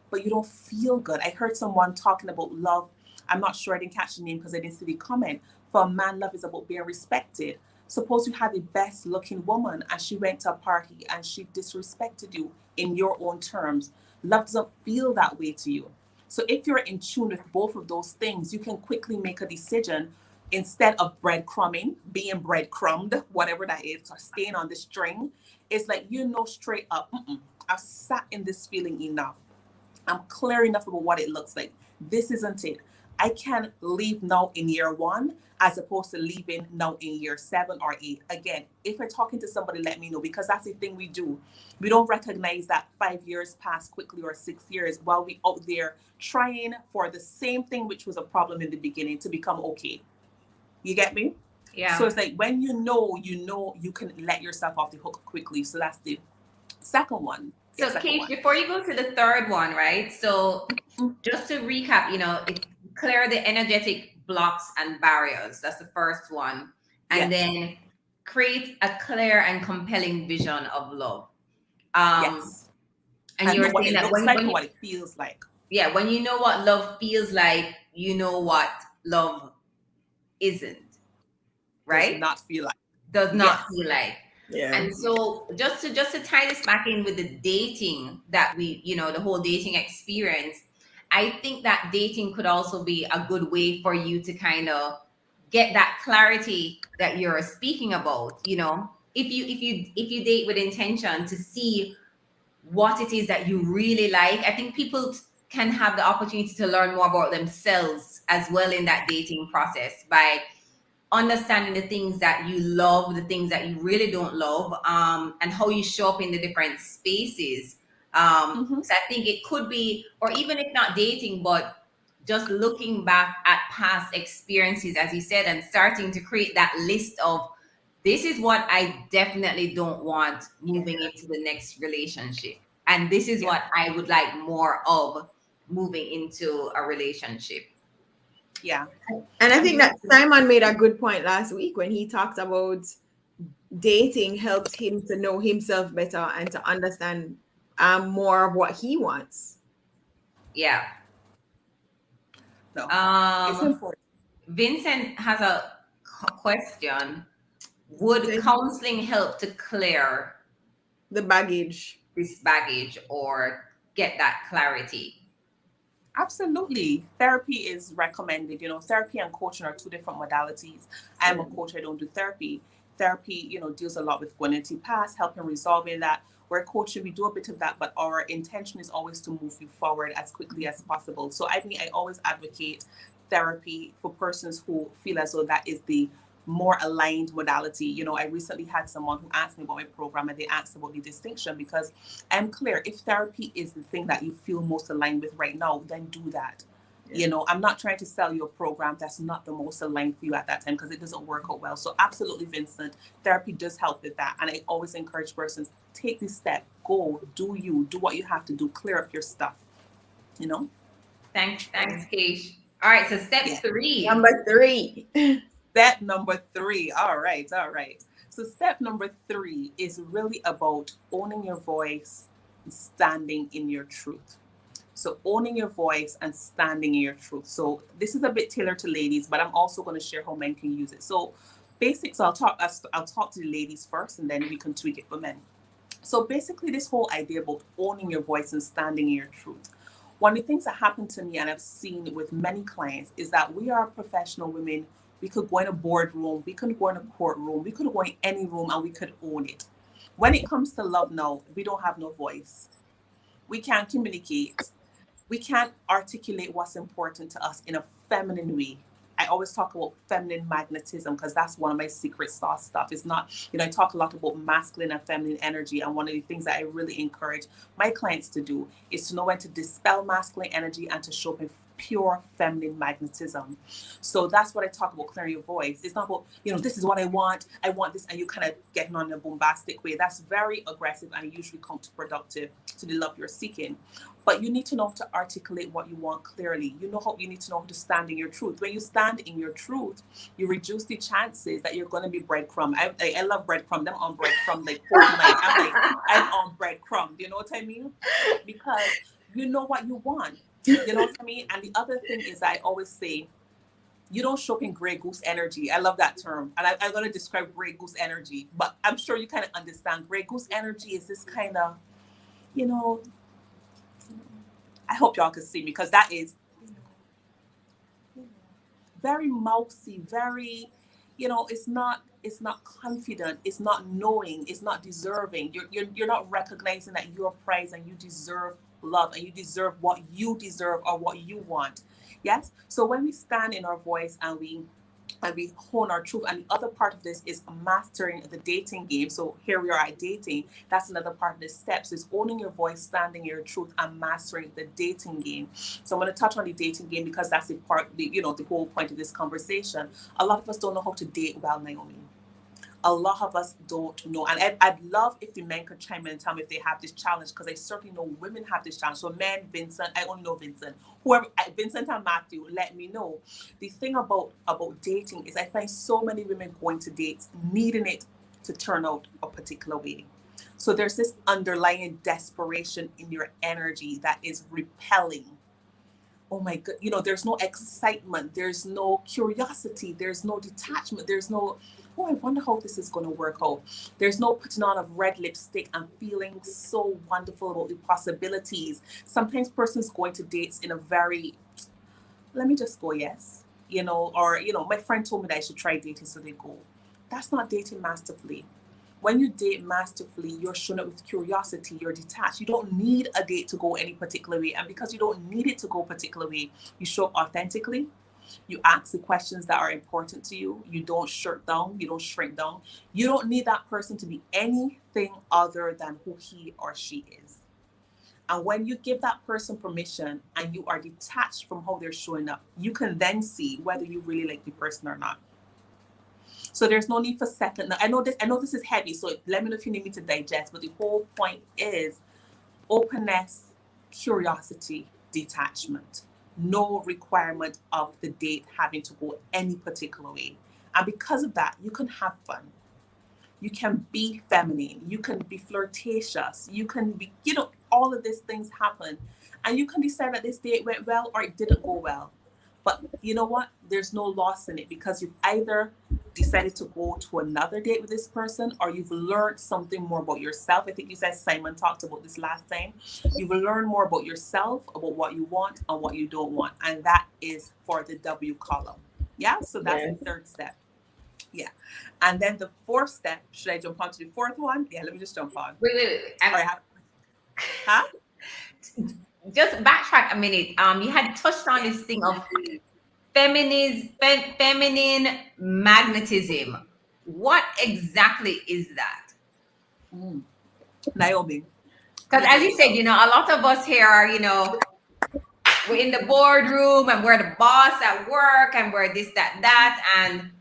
But you don't feel good. I heard someone talking about love. I'm not sure, I didn't catch the name because I didn't see the comment. For a man, love is about being respected. Suppose you had the best looking woman and she went to a party and she disrespected you in your own terms. Love doesn't feel that way to you. So if you're in tune with both of those things, you can quickly make a decision instead of breadcrumbing, being breadcrumbed, whatever that is, or staying on the string. It's like, you know, straight up, I've sat in this feeling enough. I'm clear enough about what it looks like. This isn't it. I can leave now in year one as opposed to leaving now in year 7 or 8. Again, if you're talking to somebody, let me know, because that's the thing we do. We don't recognize that 5 years pass quickly or 6 years while we out there trying for the same thing, which was a problem in the beginning, to become okay. You get me? Yeah. So it's like when you know, you can let yourself off the hook quickly. So that's the second one. So, Kate, before you go to the third one, right? So, just to recap, it's clear the energetic blocks and barriers. That's the first one. And then create a clear and compelling vision of love. Yes. And you're what saying it that looks like and what it feels like. Yeah, when you know what love feels like, you know what love isn't. Right? Does not feel like. Yeah. And so just to tie this back in with the dating that we, the whole dating experience, I think that dating could also be a good way for you to kind of get that clarity that you're speaking about. If you date with intention to see what it is that you really like, I think people can have the opportunity to learn more about themselves as well in that dating process by understanding the things that you love, the things that you really don't love, and how you show up in the different spaces. So I think it could be, or even if not dating, but just looking back at past experiences, as you said, and starting to create that list of, this is what I definitely don't want moving into the next relationship. And this is what I would like more of moving into a relationship. Yeah. And I think that Simon made a good point last week when he talked about dating helps him to know himself better and to understand more of what he wants. Yeah. No, it's important. Vincent has question: would Say counseling help to clear the baggage. this baggage or get that clarity? Absolutely. Therapy is recommended. Therapy and coaching are two different modalities. I'm a coach, I don't do therapy. Therapy, deals a lot with going into past, helping resolving that. Where coaching, we do a bit of that, but our intention is always to move you forward as quickly as possible. So I always advocate therapy for persons who feel as though that is the more aligned modality. I recently had someone who asked me about my program and they asked about the distinction because I'm clear, if therapy is the thing that you feel most aligned with right now, then do that. I'm not trying to sell you a program that's not the most aligned for you at that time because it doesn't work out well. So absolutely, Vincent, therapy does help with that. And I always encourage persons, take this step, go, do what you have to do, clear up your stuff, you know? Thanks, Keish. All right, so step Yeah. 3. Number 3. Step number 3. All right. So step number 3 is really about owning your voice, standing in your truth. So owning your voice and standing in your truth. So this is a bit tailored to ladies, but I'm also going to share how men can use it. So basics, I'll talk to the ladies first, and then we can tweak it for men. So basically, this whole idea about owning your voice and standing in your truth. One of the things that happened to me and I've seen with many clients is that we are professional women. We could go in a boardroom, we could go in a courtroom, we could go in any room and we could own it. When it comes to love now, we don't have no voice. We can't communicate. We can't articulate what's important to us in a feminine way. I always talk about feminine magnetism because that's one of my secret sauce stuff. It's not, I talk a lot about masculine and feminine energy. And one of the things that I really encourage my clients to do is to know when to dispel masculine energy and to show up in pure feminine magnetism. So that's what I talk about, clearing your voice. It's not about, this is what I want this, and you kind of getting on in a bombastic way. That's very aggressive and usually counterproductive to the love you're seeking. But you need to know how to articulate what you want clearly. You need to know how to stand in your truth. When you stand in your truth, you reduce the chances that you're going to be breadcrumb. I love breadcrumb. I'm on breadcrumb like whole night. I'm on breadcrumb. You know what I mean? Because you know what you want. You know what I mean? And the other thing is that I always say, you don't show up in gray goose energy. I love that term. And I'm going to describe gray goose energy. But I'm sure you kind of understand. Gray goose energy is this kind of, I hope y'all can see me because that is very mousy, very, it's not confident, it's not knowing, it's not deserving. You're not recognizing that you're prized and you deserve love and you deserve what you deserve or what you want. Yes. So when we stand in our voice and we hone our truth. And the other part of this is mastering the dating game. So here we are at dating. That's another part of the steps is owning your voice, standing your truth, and mastering the dating game. So I'm going to touch on the dating game because that's the whole point of this conversation. A lot of us don't know how to date well, Naomi. A lot of us don't know. And I'd love if the men could chime in and tell me if they have this challenge, because I certainly know women have this challenge. So men, Vincent, I only know Vincent. Whoever, Vincent and Matthew, let me know. The thing about dating is I find so many women going to dates needing it to turn out a particular way. So there's this underlying desperation in your energy that is repelling. Oh my god, there's no excitement, there's no curiosity, there's no detachment, there's no, oh, I wonder how this is going to work out. There's no putting on of red lipstick and feeling so wonderful about the possibilities. Sometimes persons going to dates in a very, let me just go, yes, or my friend told me that I should try dating, so they go. That's not dating masterfully. When you date masterfully, you're shown up with curiosity, you're detached. You don't need a date to go any particular way. And because you don't need it to go a particular way, you show up authentically. You ask the questions that are important to you. You don't shirk down. You don't shrink down. You don't need that person to be anything other than who he or she is. And when you give that person permission and you are detached from how they're showing up, you can then see whether you really like the person or not. So there's no need for second. Now, I know this is heavy, so let me know if you need me to digest. But the whole point is openness, curiosity, detachment. No requirement of the date having to go any particular way. And because of that, you can have fun. You can be feminine. You can be flirtatious. You can be, all of these things happen. And you can decide that this date went well or it didn't go well. But you know what? There's no loss in it because you've either decided to go to another date with this person, or you've learned something more about yourself. I think you said Simon talked about this last time. You've learned more about yourself, about what you want and what you don't want. And that is for the W column. Yeah. So that's Yes. the third step. Yeah. And then the fourth step, should I jump on to the fourth one? Yeah, let me just jump on. Wait. All right. Huh? Just backtrack a minute. You had touched on this thing of feminine magnetism. What exactly is that? Naomi. Because as you said, a lot of us here are, we're in the boardroom and we're the boss at work and we're this, that, and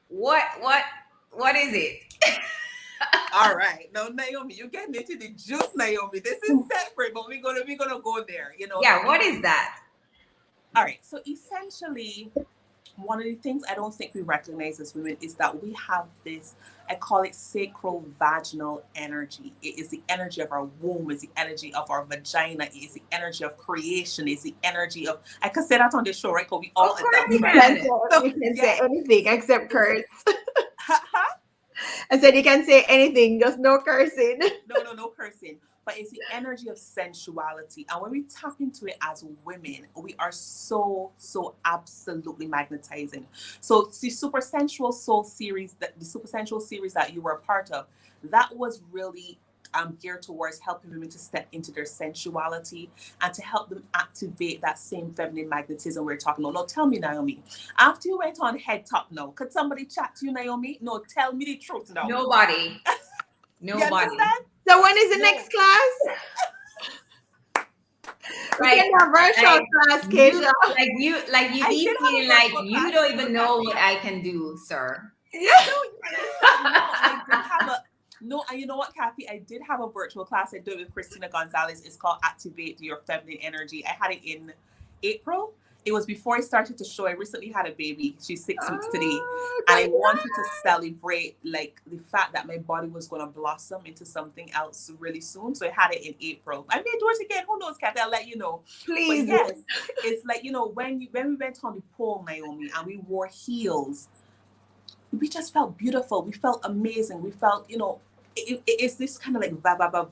what is it? All right. Now, Naomi, you're getting into the juice, Naomi. This is separate, but we're gonna go there. Yeah, what is that? All right. So essentially, one of the things I don't think we recognize as women is that we have this, I call it sacral vaginal energy. It is the energy of our womb, it's the energy of our vagina, it is the energy of creation, it's the energy of, I can say that on the show, right? Because we all Of course adopt. you Right? can. You can say anything except curse. Huh? I said you can say anything, just no cursing. No cursing. But it's the energy of sensuality. And when we tap into it as women, we are so absolutely magnetizing. So the Super Sensual Soul series, the Super Sensual series that you were a part of, that was really geared towards helping women to step into their sensuality and to help them activate that same feminine magnetism we're talking about. Now, tell me, Naomi, after you went on Head Top now, could somebody chat to you, Naomi? No, tell me the truth now. Nobody. You understand? So when is the next class? We can have virtual class, Kaysha. Like you I be did have a feeling like virtual you class, don't you even know, know Kathy. what I can do, sir. Yeah. I did have a and you know what, Kathy? I did have a virtual class. I did it with Christina Gonzalez. It's called Activate Your Feminine Energy. I had it in April. It was before I started to show. I recently had a baby. She's 6 weeks today. And I wanted to celebrate like the fact that my body was going to blossom into something else really soon. So I had it in April. I may do it again. Who knows, Kathy? I'll let you know. Please. But yes, it's like, when we went on the pole, Naomi, and we wore heels, we just felt beautiful. We felt amazing. We felt, it's this kind of like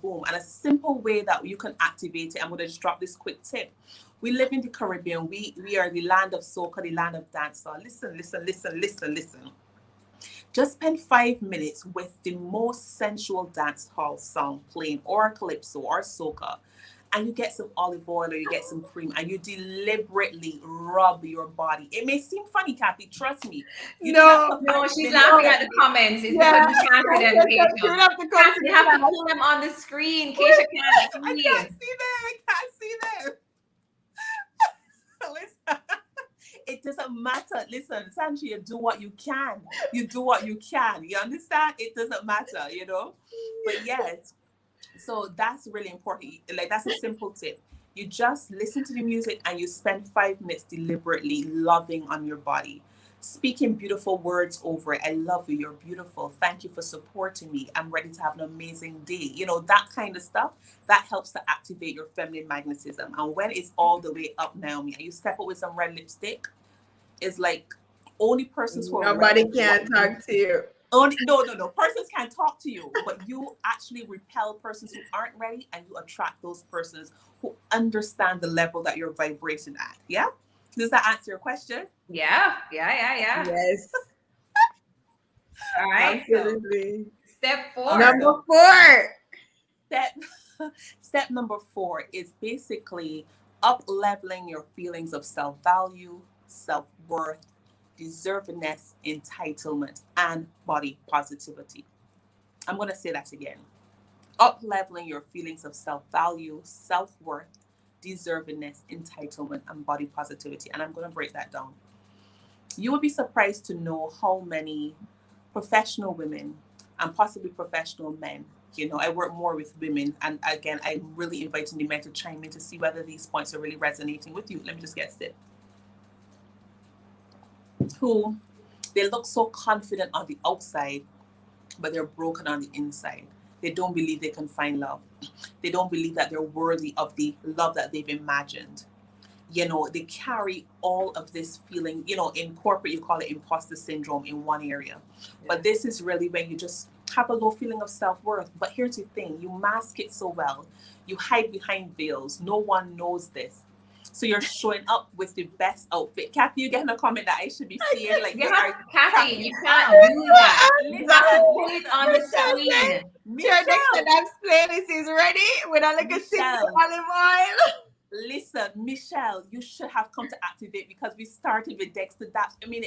boom. And a simple way that you can activate it. I'm going to just drop this quick tip. We live in the Caribbean. We are the land of soca, the land of dancehall. Listen. Just spend 5 minutes with the most sensual dancehall song playing, or calypso, or soca, and you get some olive oil or you get some cream and you deliberately rub your body. It may seem funny, Kathy, trust me. No, she's laughing at the comments. It's because you can't see them, Kaysha. Kathy, you have to put them on the screen. Kaysha can't see. I can't see them. Listen, it doesn't matter. Listen, Sanji, you do what you can. You understand? It doesn't matter, But yes, so that's really important. Like, that's a simple tip. You just listen to the music and you spend 5 minutes deliberately loving on your body, speaking beautiful words over it. I love you. You're beautiful. Thank you for supporting me. I'm ready to have an amazing day. That kind of stuff, that helps to activate your feminine magnetism. And when it's all the way up, Naomi, and you step up with some red lipstick, it's like only persons who are nobody can talk to you. No. Persons can talk to you, but you actually repel persons who aren't ready, and you attract those persons who understand the level that you're vibrating at. Yeah? Does that answer your question? Yeah. Yes. All right. Absolutely. So step 4. Number 4. Step number 4 is basically up leveling your feelings of self-value, self-worth, deservedness, entitlement, and body positivity. I'm going to say that again. Up leveling your feelings of self-value, self-worth, deservedness, entitlement, and body positivity. And I'm going to break that down. You would be surprised to know how many professional women and possibly professional men, I work more with women. And again, I'm really inviting the men to chime in to see whether these points are really resonating with you. Let me just get a sip. Who they look so confident on the outside, but they're broken on the inside. They don't believe they can find love. They don't believe that they're worthy of the love that they've imagined. you know, they carry all of this feeling, you know, in corporate, you call it imposter syndrome in one area. But this is really when you just have a low feeling of self-worth. But here's the thing, you mask it so well. You hide behind veils. No one knows this. So you're showing up with the best outfit. Kathy, you getting a comment that I should be seeing like You you have, are Kathy, cracking you up. can't do that. You have to Listen, put it on the screen. Your Dexter Michelle, Dabs playlist is ready with a little sip of Michelle, olive oil. listen, Michelle, you should have come to Activate because we started with Dexter Daps. I mean,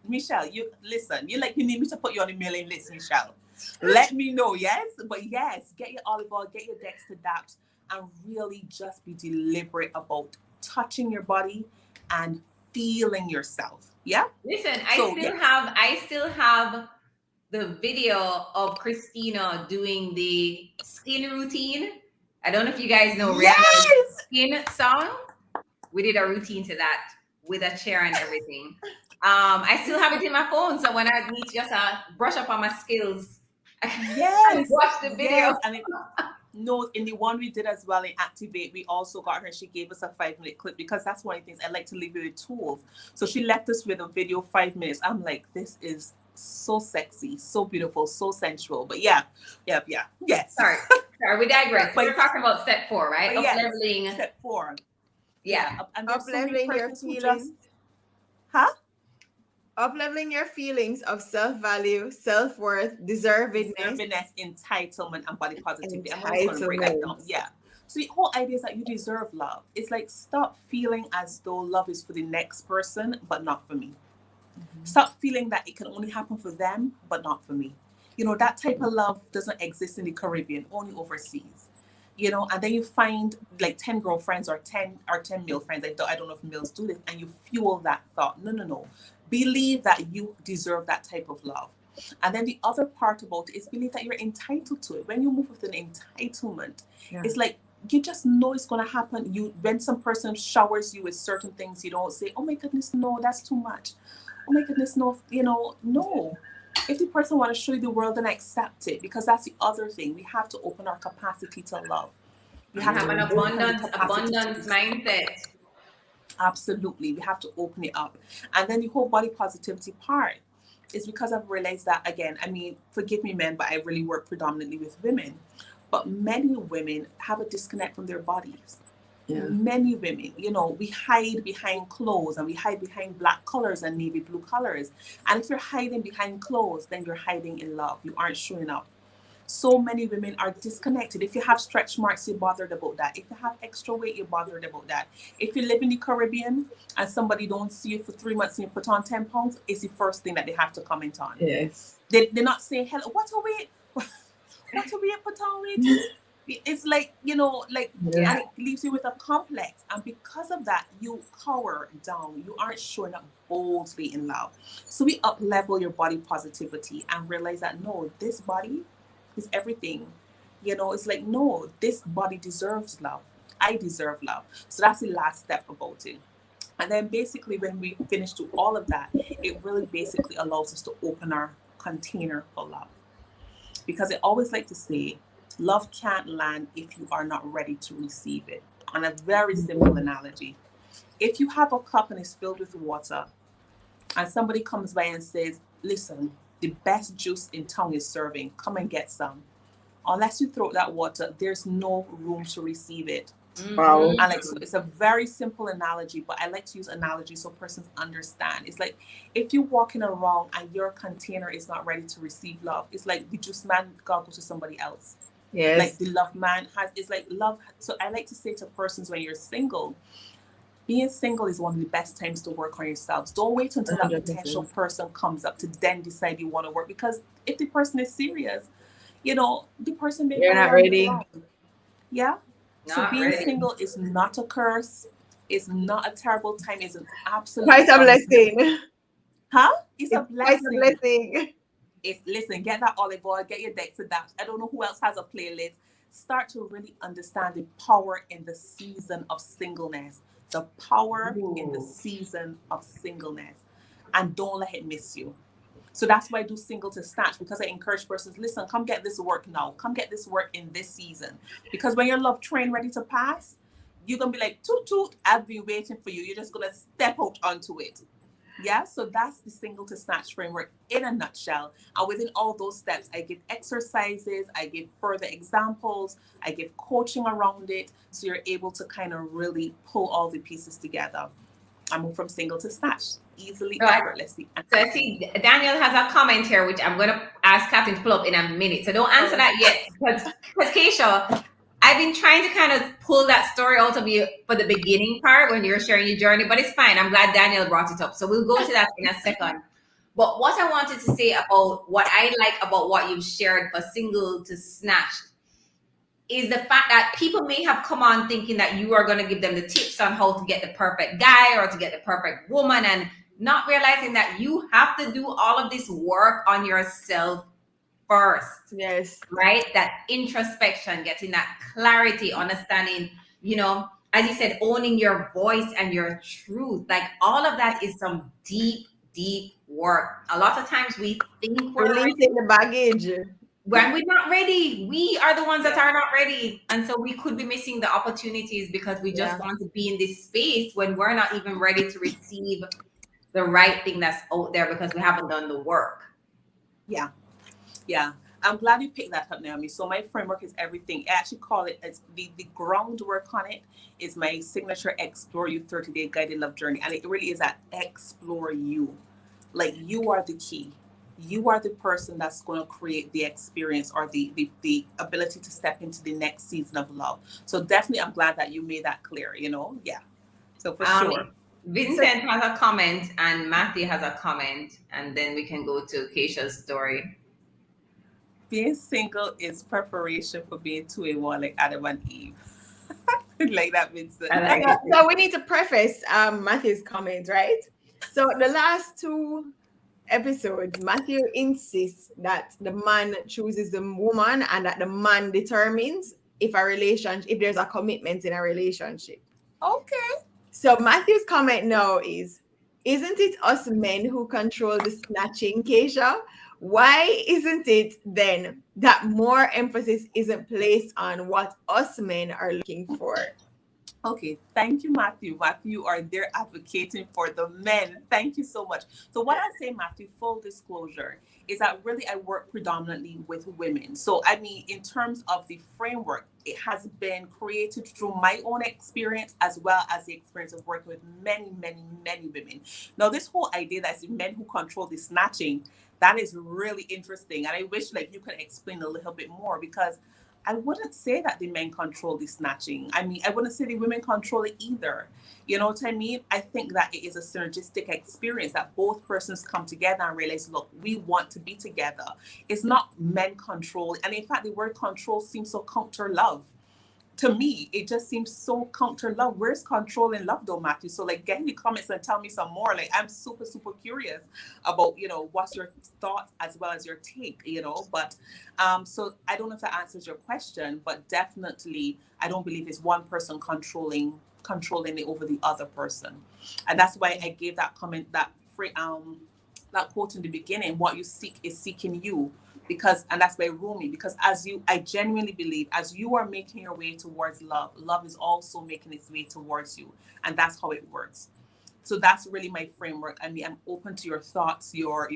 Michelle, you listen. You like you need me to put you on a mailing list, Michelle. Let me know, yes. But yes, get your olive oil, get your Dexter Daps, and really just be deliberate about touching your body and feeling yourself. Yeah. Listen, So I still have the video of Christina doing the skin routine. I don't know if you guys know Rihanna's yes. skin song. We did a routine to that with a chair and everything. I still have it in my phone, so when I need to just brush up on my skills, I Yes, watch the video. yes, and no, in the one we did as well in Activate, we also got her. She gave us a 5 minute clip because that's one of the things I like to leave you with tools. So she left us with a video 5 minutes. I'm like, this is so sexy, so beautiful, so sensual. But yeah, yes. Sorry, we digress. But We're talking about step 4, right? but Up yes, leveling. step 4. Yeah. And Up there's so many leveling your persons who feelings. just, huh? Up leveling your feelings of self-value, self-worth, deservedness. Deservedness, entitlement, and body positivity. I'm just going to break that down. Yeah. So the whole idea is that you deserve love. It's like stop feeling as though love is for the next person, but not for me. Stop feeling that it can only happen for them, but not for me. You know, that type of love doesn't exist in the Caribbean, only overseas. You know, and then you find like 10 girlfriends or 10 male friends. I don't know if males do this, and you fuel that thought. No. Believe that you deserve that type of love. And then the other part about it is believe that you're entitled to it. When you move with an entitlement, it's like you just know it's gonna happen. You when some person showers you with certain things, you don't say, "Oh my goodness, no, that's too much." Oh my goodness, no, you know, no. If the person want to show you the world, then accept it, because that's the other thing. We have to open our capacity to love. We have Have to an open the abundance capacity to mindset. absolutely. We have to open it up. And then the whole body positivity part is because I've realized that, again, I mean, forgive me, men, but I really work predominantly with women. But many women have a disconnect from their bodies. Many women, you know, we hide behind clothes and we hide behind black colors and navy blue colors. And if you're hiding behind clothes, then you're hiding in love. You aren't showing up. So many women are disconnected. If you have stretch marks, you're bothered about that. If you have extra weight, you're bothered about that. If you live in the Caribbean and somebody don't see you for 3 months and you put on 10 pounds, it's the first thing that they have to comment on. Yes. They're not saying, hello, what a weight? What a weight put on weight? It's like, you know, like, and it leaves you with a complex. And because of that, you cower down. You aren't showing up boldly in love. So we up level your body positivity and realize that, no, this body is everything. You know, it's like, no, this body deserves love. I deserve love. So that's the last step about it. And then basically when we finish to all of that, it really basically allows us to open our container for love. Because I always like to say, love can't land if you are not ready to receive it. On a very simple analogy, if you have a cup and it's filled with water, and somebody comes by and says, listen, the best juice in town is serving, come and get some. Unless you throw that water, there's no room to receive it. Wow. And like, so it's a very simple analogy, but I like to use analogy so persons understand. It's like if you're walking around and your container is not ready to receive love, it's like the juice man gotta go to somebody else. Yes. Like the love man has, it's like love. So I like to say to persons, when you're single, being single is one of the best times to work on yourselves. Don't wait until that 100%. potential person comes up to then decide you want to work. Because if the person is serious, you know, the person may You're not ready. Yeah. So Not being ready. single is not a curse. It's not a terrible time. It's an absolute Quite a blessing. Huh? It's a Quite blessing. a blessing. It's, listen, get that olive oil, get your decks of that. I don't know who else has a playlist. Start to really understand the power in the season of singleness. The power in the season of singleness. And don't let it miss you. So that's why I do single to snatch, because I encourage persons, listen, come get this work now. Come get this work in this season. Because when your love train ready to pass, you're gonna be like, toot toot, I've been waiting for you. You're just gonna step out onto it. Yeah, so that's the single to snatch framework in a nutshell. And within all those steps, I give exercises, I give further examples, I give coaching around it. So you're able to kind of really pull all the pieces together. I move from single to snatch easily, Right. effortlessly. So I see Daniel has a comment here, which I'm going to ask Catherine to pull up in a minute. So don't answer that yet, because Kaysha, I've been trying to kind of pull that story out of you for the beginning part when you're sharing your journey, but it's fine. I'm glad Daniel brought it up. So we'll go to that in a second. But what I wanted to say about what I like about what you've shared for single to snatched is the fact that people may have come on thinking that you are going to give them the tips on how to get the perfect guy or to get the perfect woman, and not realizing that you have to do all of this work on yourself first. Yes. Right? That introspection, getting that clarity, understanding, as you said, owning your voice and your truth. Like all of that is some deep, deep work. A lot of times we think we're ready. Releasing the baggage. When we're not ready, we are the ones that are not ready. And so we could be missing the opportunities because we just want to be in this space when we're not even ready to receive the right thing that's out there because we haven't done the work. Yeah. Yeah. I'm glad you picked that up, Naomi. So my framework is everything. I actually call it as the groundwork on it is my signature Explore You 30-day guided love journey. And it really is that explore you. Like you are the key. You are the person that's going to create the experience or the ability to step into the next season of love. So definitely I'm glad that you made that clear, Yeah. So for sure. Vincent has a comment and Matthew has a comment, and then we can go to Kaysha's story. Being single is preparation for being two in one, like Adam and Eve. Like that, Vincent. So we need to preface Matthew's comment, right? So the last two episodes, Matthew insists that the man chooses the woman and that the man determines if there's a commitment in a relationship. Okay. So Matthew's comment now is, isn't it us men who control the snatching, Kaysha? Why isn't it then that more emphasis isn't placed on what us men are looking for? Okay, thank you, Matthew. Matthew, you are there advocating for the men. Thank you so much. So what I say, Matthew, full disclosure, is that really I work predominantly with women. So I mean, in terms of the framework, it has been created through my own experience as well as the experience of working with many, many, many women. Now, this whole idea that it's the men who control the snatching, that is really interesting. And I wish like you could explain a little bit more, because I wouldn't say that the men control the snatching. I mean, I wouldn't say the women control it either. You know what I mean? I think that it is a synergistic experience that both persons come together and realize, look, we want to be together. It's not men control. And in fact, the word control seems so counter love. To me, it just seems so counter love. Where's control in love though, Matthew? So like get in the comments and tell me some more. Like I'm super, super curious about, what's your thoughts as well as your take, but so I don't know if that answers your question, but definitely I don't believe it's one person controlling it over the other person. And that's why I gave that comment, that quote in the beginning, what you seek is seeking you. And that's by Rumi, because I genuinely believe as you are making your way towards love, love is also making its way towards you. And that's how it works. So that's really my framework. I mean, I'm open to your thoughts, your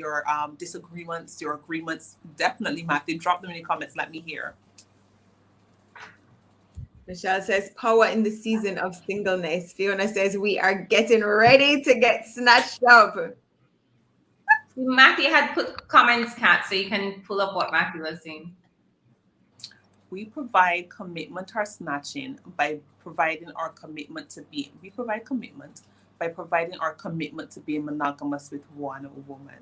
disagreements, your agreements. Definitely, Matthew, drop them in the comments. Let me hear. Michelle says, power in the season of singleness. Fiona says, we are getting ready to get snatched up. Matthew had put comments, Kat, so you can pull up what Matthew was saying. We provide commitment or snatching by providing our commitment to be. We provide commitment by providing our commitment to being monogamous with one woman,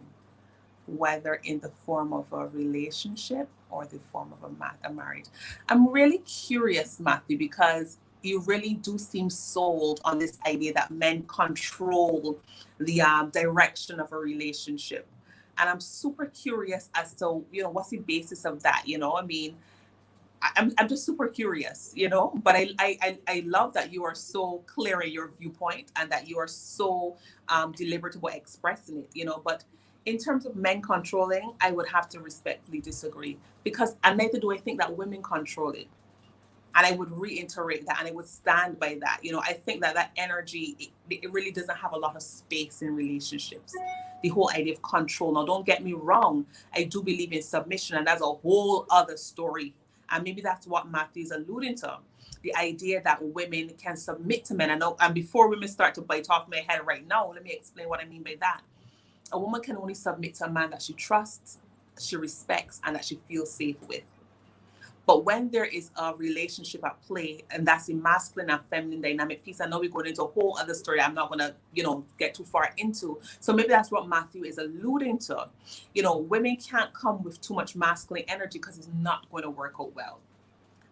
whether in the form of a relationship or the form of a marriage. I'm really curious, Matthew, because you really do seem sold on this idea that men control the direction of a relationship. And I'm super curious as to, what's the basis of that? I mean, I'm just super curious, but I love that you are so clear in your viewpoint and that you are so deliberate about expressing it, but in terms of men controlling, I would have to respectfully disagree, because and neither do I think that women control it. And I would reiterate that and I would stand by that. I think that that energy, it really doesn't have a lot of space in relationships. The whole idea of control. Now, don't get me wrong. I do believe in submission, and that's a whole other story. And maybe that's what Matthew is alluding to. The idea that women can submit to men. And before women start to bite off my head right now, let me explain what I mean by that. A woman can only submit to a man that she trusts, she respects, and that she feels safe with. But when there is a relationship at play, and that's a masculine and feminine dynamic piece, I know we're going into a whole other story I'm not going to, get too far into. So maybe that's what Matthew is alluding to. Women can't come with too much masculine energy because it's not going to work out well.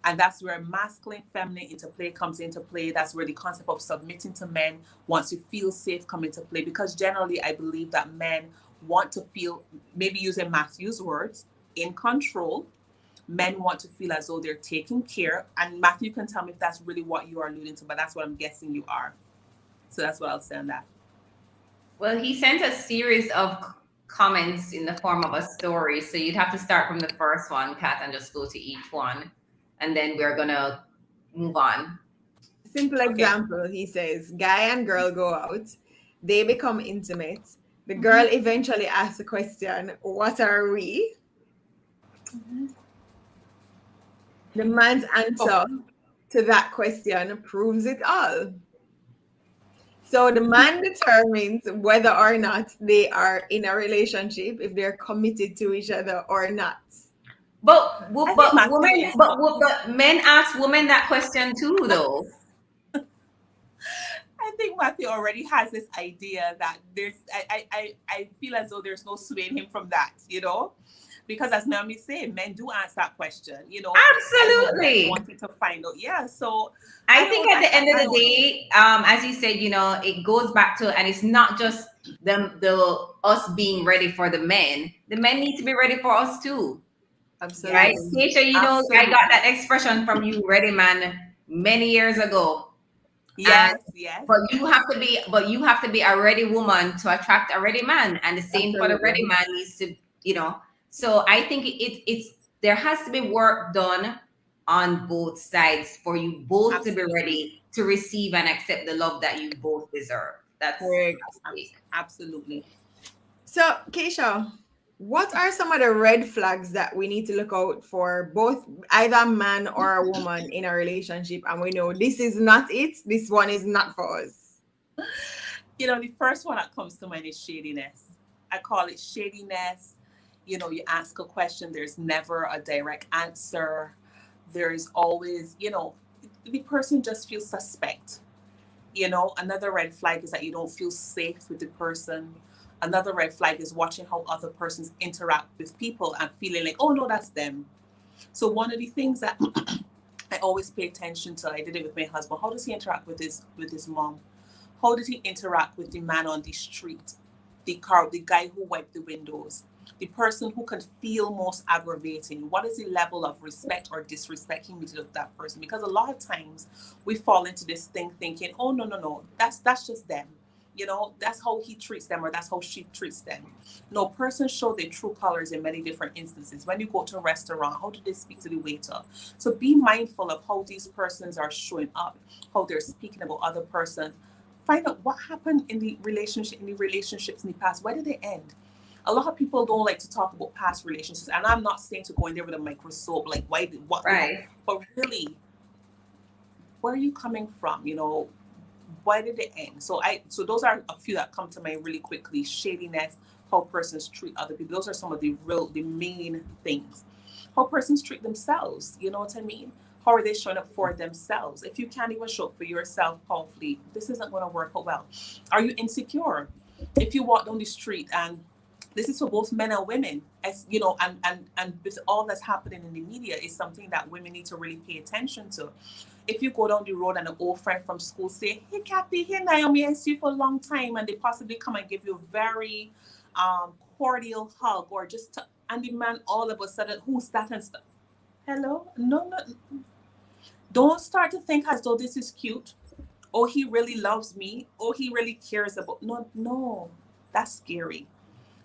And that's where masculine, feminine interplay comes into play. That's where the concept of submitting to men once you feel safe come into play. Because generally, I believe that men want to feel, maybe using Matthew's words, in control. Men want to feel as though they're taking care. And Matthew can tell me if that's really what you are alluding to, but that's what I'm guessing you are. So that's what I'll say on that. Well, he sent a series of comments in the form of a story. So you'd have to start from the first one, Kat, and just go to each one. And then we're going to move on. Simple example, he says, guy and girl go out. They become intimate. The girl eventually asks the question, what are we? The man's answer to that question proves it all. So the man determines whether or not they are in a relationship, if they're committed to each other or not. But men ask women that question too, though. I think Matthew already has this idea that I feel as though there's no swaying him from that, because as Naomi said, men do ask that question, Absolutely. Wanting to find out. Yeah. So I think at the end of the day, as you said, it goes back to, and it's not just the us being ready for the men. The men need to be ready for us too. Absolutely. Right? Kaysha, I got that expression from you, ready man, many years ago. Yes, and, yes. But you have to be a ready woman to attract a ready man, and the same for the ready man needs to, So I think it's there has to be work done on both sides for you both to be ready to receive and accept the love that you both deserve. That's correct. Absolutely. So, Kaysha, what are some of the red flags that we need to look out for, both either a man or a woman in a relationship, and we know this is not it, this one is not for us? The first one that comes to mind is shadiness. I call it shadiness. You ask a question, there's never a direct answer. There's always, the person just feels suspect. Another red flag is that you don't feel safe with the person. Another red flag is watching how other persons interact with people and feeling like, oh no, that's them. So one of the things that I always pay attention to, I did it with my husband. How does he interact with his mom? How did he interact with the man on the street? The guy who wiped the windows? The person who can feel most aggravating? What is the level of respect or disrespect he meets with that person? Because a lot of times we fall into this thing thinking, oh no, that's just them. That's how he treats them, or that's how she treats them. No, persons show their true colors in many different instances. When you go to a restaurant, how do they speak to the waiter? So be mindful of how these persons are showing up, how they're speaking about other persons. Find out what happened in the relationships in the past. Why did they end? A lot of people don't like to talk about past relationships, and I'm not saying to go in there with a microscope, like what, right? But really, where are you coming from? Why did it end? So those are a few that come to mind really quickly. Shadiness, how persons treat other people. Those are some of the main things. How persons treat themselves. You know what I mean? How are they showing up for themselves? If you can't even show up for yourself powerfully, this isn't going to work out well. Are you insecure? If you walk down the street, and this is for both men and women, as and with all that's happening in the media, is something that women need to really pay attention to. If you go down the road and an old friend from school say, hey Kathy, hey Naomi, I see you for a long time, and they possibly come and give you a very cordial hug, or and the man all of a sudden, who's that and stuff? Hello? No. Don't start to think as though this is cute. Oh, he really loves me. Oh, he really cares about. No, that's scary.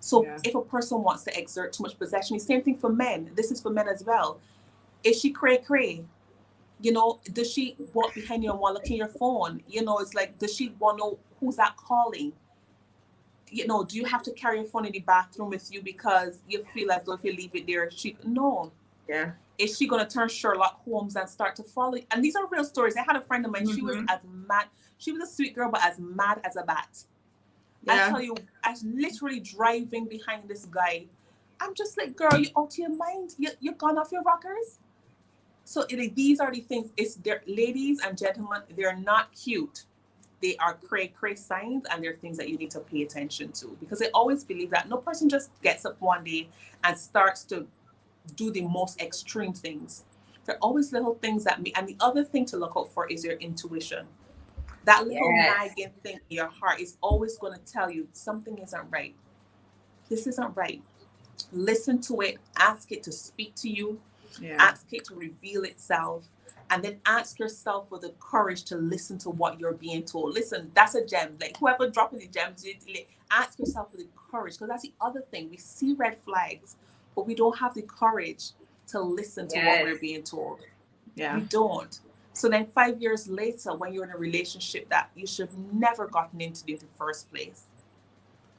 So if a person wants to exert too much possession, the same thing for men. This is for men as well. Is she cray? You know, does she walk behind you and want to look at your phone? You know, it's like, does she want to know who's that calling? You know, do you have to carry your phone in the bathroom with you because you feel as though if you leave it there, she no. Yeah. Is she gonna turn Sherlock Holmes and start to follow? And these are real stories. I had a friend of mine. She was Mm-hmm. as mad. She was a sweet girl, but as mad as a bat. I Yeah. tell you, I was literally driving behind this guy. I'm just like, girl, you out of your mind? You gone off your rockers? So these are the things. It's there, ladies and gentlemen. They're not cute. They are cray signs, and they're things that you need to pay attention to, because I always believe that no person just gets up one day and starts to do the most extreme things. There are always little things that me. And the other thing to look out for is your intuition. That little Yes. nagging thing in your heart is always going to tell you something isn't right. This isn't right. Listen to it, ask it to speak to you, Yeah. ask it to reveal itself, and then ask yourself for the courage to listen to what you're being told. Listen, that's a gem. Like, whoever dropping the gems, ask yourself for the courage, because that's the other thing. We see red flags, but we don't have the courage to listen to what Yes. we're being told. Yeah. We don't. So then 5 years later, when you're in a relationship that you should have never gotten into in the first place,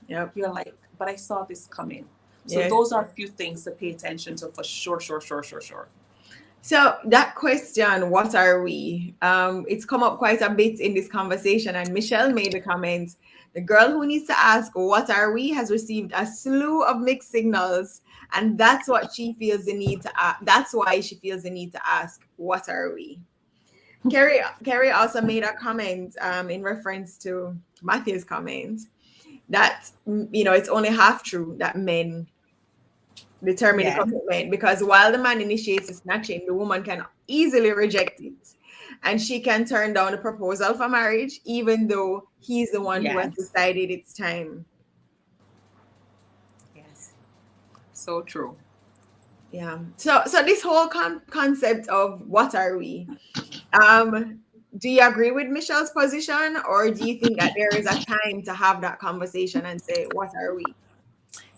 Yep. you're like, but I saw this coming. So Yes. those are a few things to pay attention to for sure, sure, sure, sure, sure. So that question, what are we? It's come up quite a bit in this conversation, and Michelle made the comment. The girl who needs to ask, what are we, has received a slew of mixed signals, and that's what she feels the need to ask. That's why she feels the need to ask, what are we? Carrie also made a comment in reference to Matthew's comment that it's only half true that men determine the Yes, commitment, because while the man initiates the snatching, the woman can easily reject it, and she can turn down the proposal for marriage even though he's the one who has yes, decided it's time. yes. So true. Yeah. So this whole concept of what are we, um do you agree with Michelle's position, or do you think that there is a time to have that conversation and say, what are we?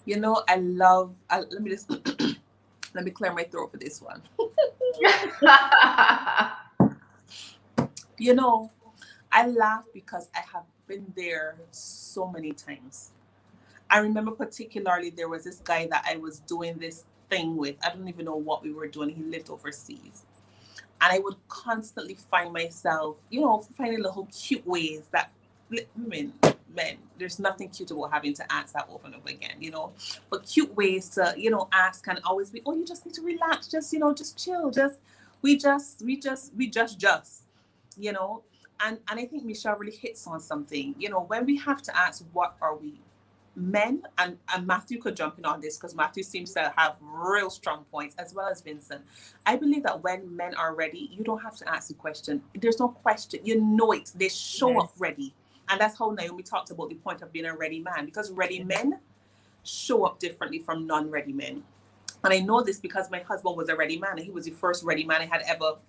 You know, I love. Let me just let me clear my throat for this one. You know, I laugh because I have been there so many times. I remember particularly there was this guy that I was doing this thing with. I don't even know what we were doing. He lived overseas. And I would constantly find myself, finding little cute ways that women, men, there's nothing cute about having to ask that over and over again. But cute ways to, ask can always be, oh, you just need to relax, just chill, just, you know. And I think Michelle really hits on something. When we have to ask, what are we? Men, and Matthew could jump in on this because Matthew seems to have real strong points, as well as Vincent. I believe that when men are ready, you don't have to ask the question. There's no question. You know it. They show Yes. up ready. And that's how Naomi talked about the point of being a ready man, because ready men show up differently from non-ready men. And I know this because my husband was a ready man, and he was the first ready man I had ever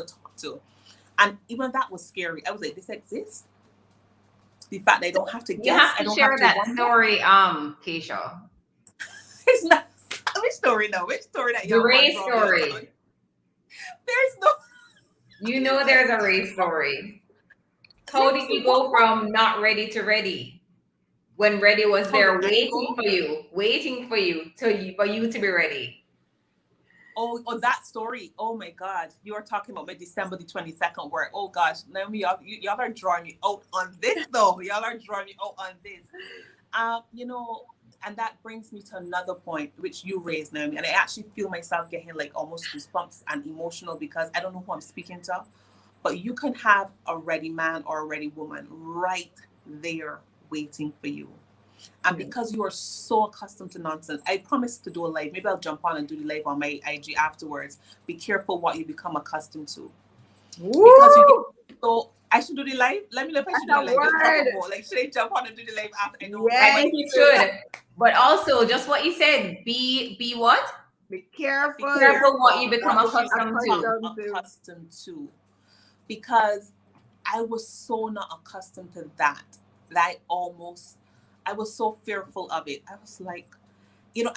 talked to. And even that was scary. I was like, this exists? The fact that I don't have to You guess, have I to don't have share to that wonder. story, Keisha. It's not. Which story now? Which story that The y'all want to race draw me out on? story. There's no. You know there's a race story. How did Seriously, you go what? from not ready to ready? When ready was How did there I waiting go? for you, for you to be ready. Oh, that story. Oh my God, you are talking about my December the 22nd word. Oh gosh, now y'all are drawing me out on this though. Y'all are drawing me out on this. Um, you know, and that brings me to another point which you raised, Naomi, and I actually feel myself getting like almost goosebumps and emotional because I don't know who I'm speaking to, but you can have a ready man or a ready woman right there waiting for you. And Yeah. because you are so accustomed to nonsense, I promise to do a live. Maybe I'll jump on and do the live on my IG afterwards. Be careful what you become accustomed to. Because you get Woo! so I should do the live. Let me know if I should do That's the a live. Just drop a word. vote. Like, should I jump on and do the live after? I don't I know. Yes. think you should. But also just what you said, be what? Be Be careful Careful what you careful become what you accustomed to. become accustomed to. accustomed to. Because I was so not accustomed to that. That I was so fearful of it. I was like,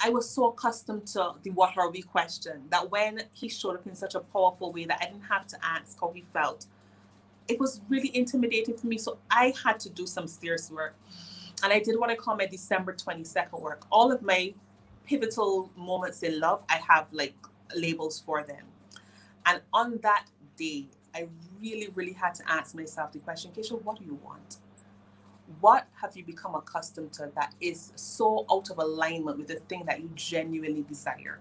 I was so accustomed to the what are we question that when he showed up in such a powerful way that I didn't have to ask how he felt, it was really intimidating for me. So I had to do some serious work. And I did what I call my December 22nd work. All of my pivotal moments in love, I have like labels for them. And on that day, I really, really had to ask myself the question, Kaysha, what do you want? What have you become accustomed to that is so out of alignment with the thing that you genuinely desire?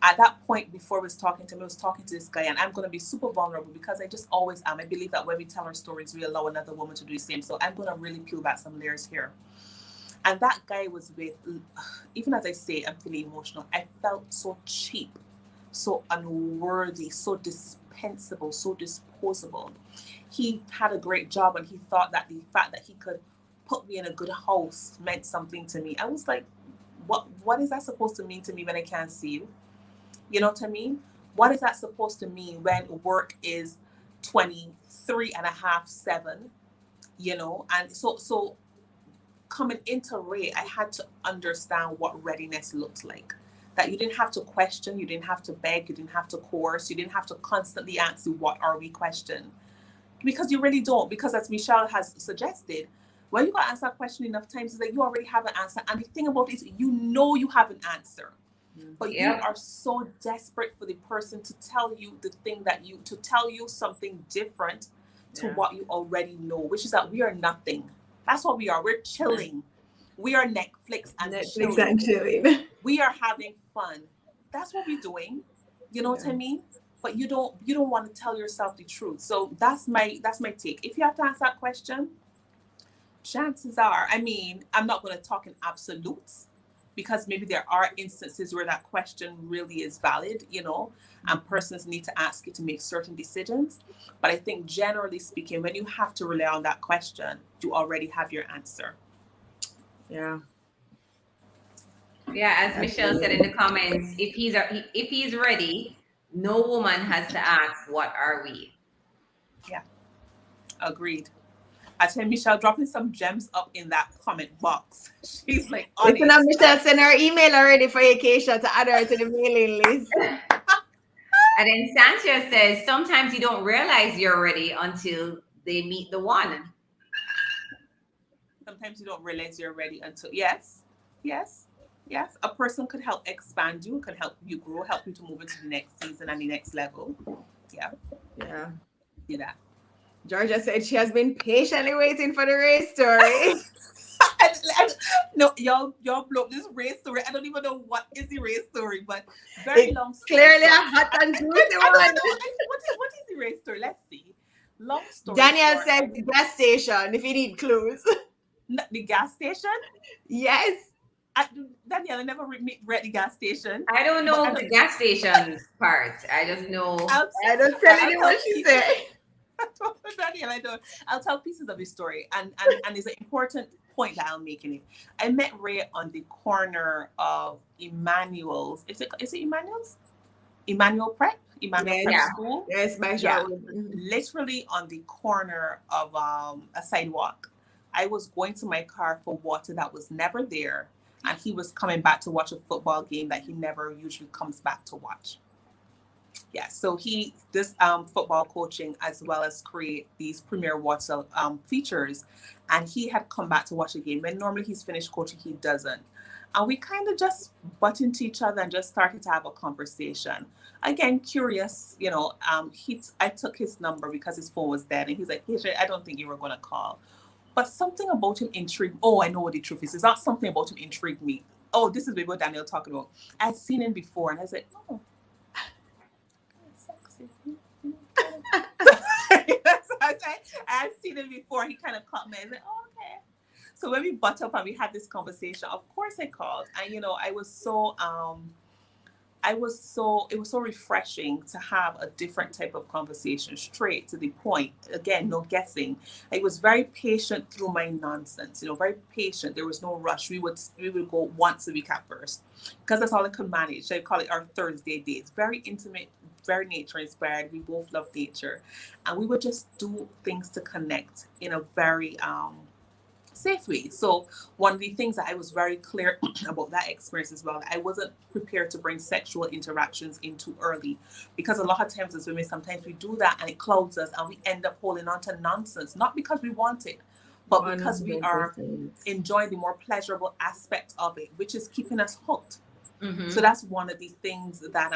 At that point, before I was talking to him, I was talking to this guy, and I'm going to be super vulnerable because I just always am. I believe that when we tell our stories, we allow another woman to do the same. So I'm going to really peel back some layers here. And that guy was with, even as I say, I'm feeling emotional. I felt so cheap, so unworthy, so dispensable, so disposable. He had a great job, and he thought that the fact that he could put me in a good house meant something to me. I was like, what is that supposed to mean to me when I can't see you? You know what I mean? What is that supposed to mean when work is 23 and a half, 7, And so coming into Ray, I had to understand what readiness looked like. That you didn't have to question, you didn't have to beg, you didn't have to coerce, you didn't have to constantly ask you, what are we question? Because you really don't. Because as Michelle has suggested, when you got asked that question enough times, it's like you already have an answer. And the thing about it is, you have an answer. But you are so desperate for the person to tell you to tell you something different to what you already know, which is that we are nothing. That's what we are. We're chilling. We are Netflix and chilling. We are having fun. That's what we're doing. You know what I mean? But you don't want to tell yourself the truth. So that's my take. If you have to answer that question, chances are, I'm not going to talk in absolutes, because maybe there are instances where that question really is valid, and persons need to ask you to make certain decisions. But I think generally speaking, when you have to rely on that question, you already have your answer. Yeah. Yeah, as Michelle said in the comments, if he's ready, no woman has to ask, what are we? Yeah. Agreed. I tell Michelle dropping some gems up in that comment box. She's like, honest. Listen up, Michelle, send her email already for you, Kaysha, to add her to the mailing list. And then Sanchez says, sometimes you don't realize you're ready until they meet the one. Sometimes you don't realize you're ready until, yes. A person could help expand you, could help you grow, help you to move into the next season and the next level. Yeah. See that. Georgia said she has been patiently waiting for the race story. No, y'all blow up this race story. I don't even know what is the race story, but very long story. Clearly a hot and juicy one. What is the race story? Let's see. Long story. Daniel said the gas station, if you need clues. The gas station? Yes. Danielle, I never read the gas station. I don't know the gas station part. I just know. I don't tell anyone what she said. Danielle, I don't. I'll tell pieces of the story, and it's an important point that I'm making. It. I met Ray on the corner of Emmanuel's. Is it Emmanuel's? Emmanuel Prep? Emmanuel Prep School? Yes, my literally on the corner of a sidewalk. I was going to my car for water that was never there, and he was coming back to watch a football game that he never usually comes back to watch. Yeah, so he does football coaching as well as create these Premier Water features, and he had come back to watch a game. When normally he's finished coaching, he doesn't. And we kind of just butt into each other and just started to have a conversation. Again, curious, I took his number because his phone was dead, and he's like, "Hey, I don't think you were going to call." But something about him intrigued. Oh, I know what the truth is. It's not something about him intrigued me. Oh, this is maybe what Danielle talking about. I'd seen him before, and I was like, oh, sexy. I'd seen him before. He kind of caught me. I was like, oh, okay. So when we butt up and we had this conversation, of course I called. And, it was so refreshing to have a different type of conversation, straight to the point. Again, no guessing. I was very patient through my nonsense, very patient. There was no rush. We would go once a week at first, because that's all I could manage. I call it our Thursday dates. Very intimate, very nature inspired. We both love nature, and we would just do things to connect in a very safe way. So one of the things that I was very clear about that experience as well, I wasn't prepared to bring sexual interactions in too early, because a lot of times as women, sometimes we do that and it clouds us and we end up holding on to nonsense, not because we want it, but because we are 100%. enjoying the more pleasurable aspect of it, which is keeping us hooked. Mm-hmm. So that's one of the things that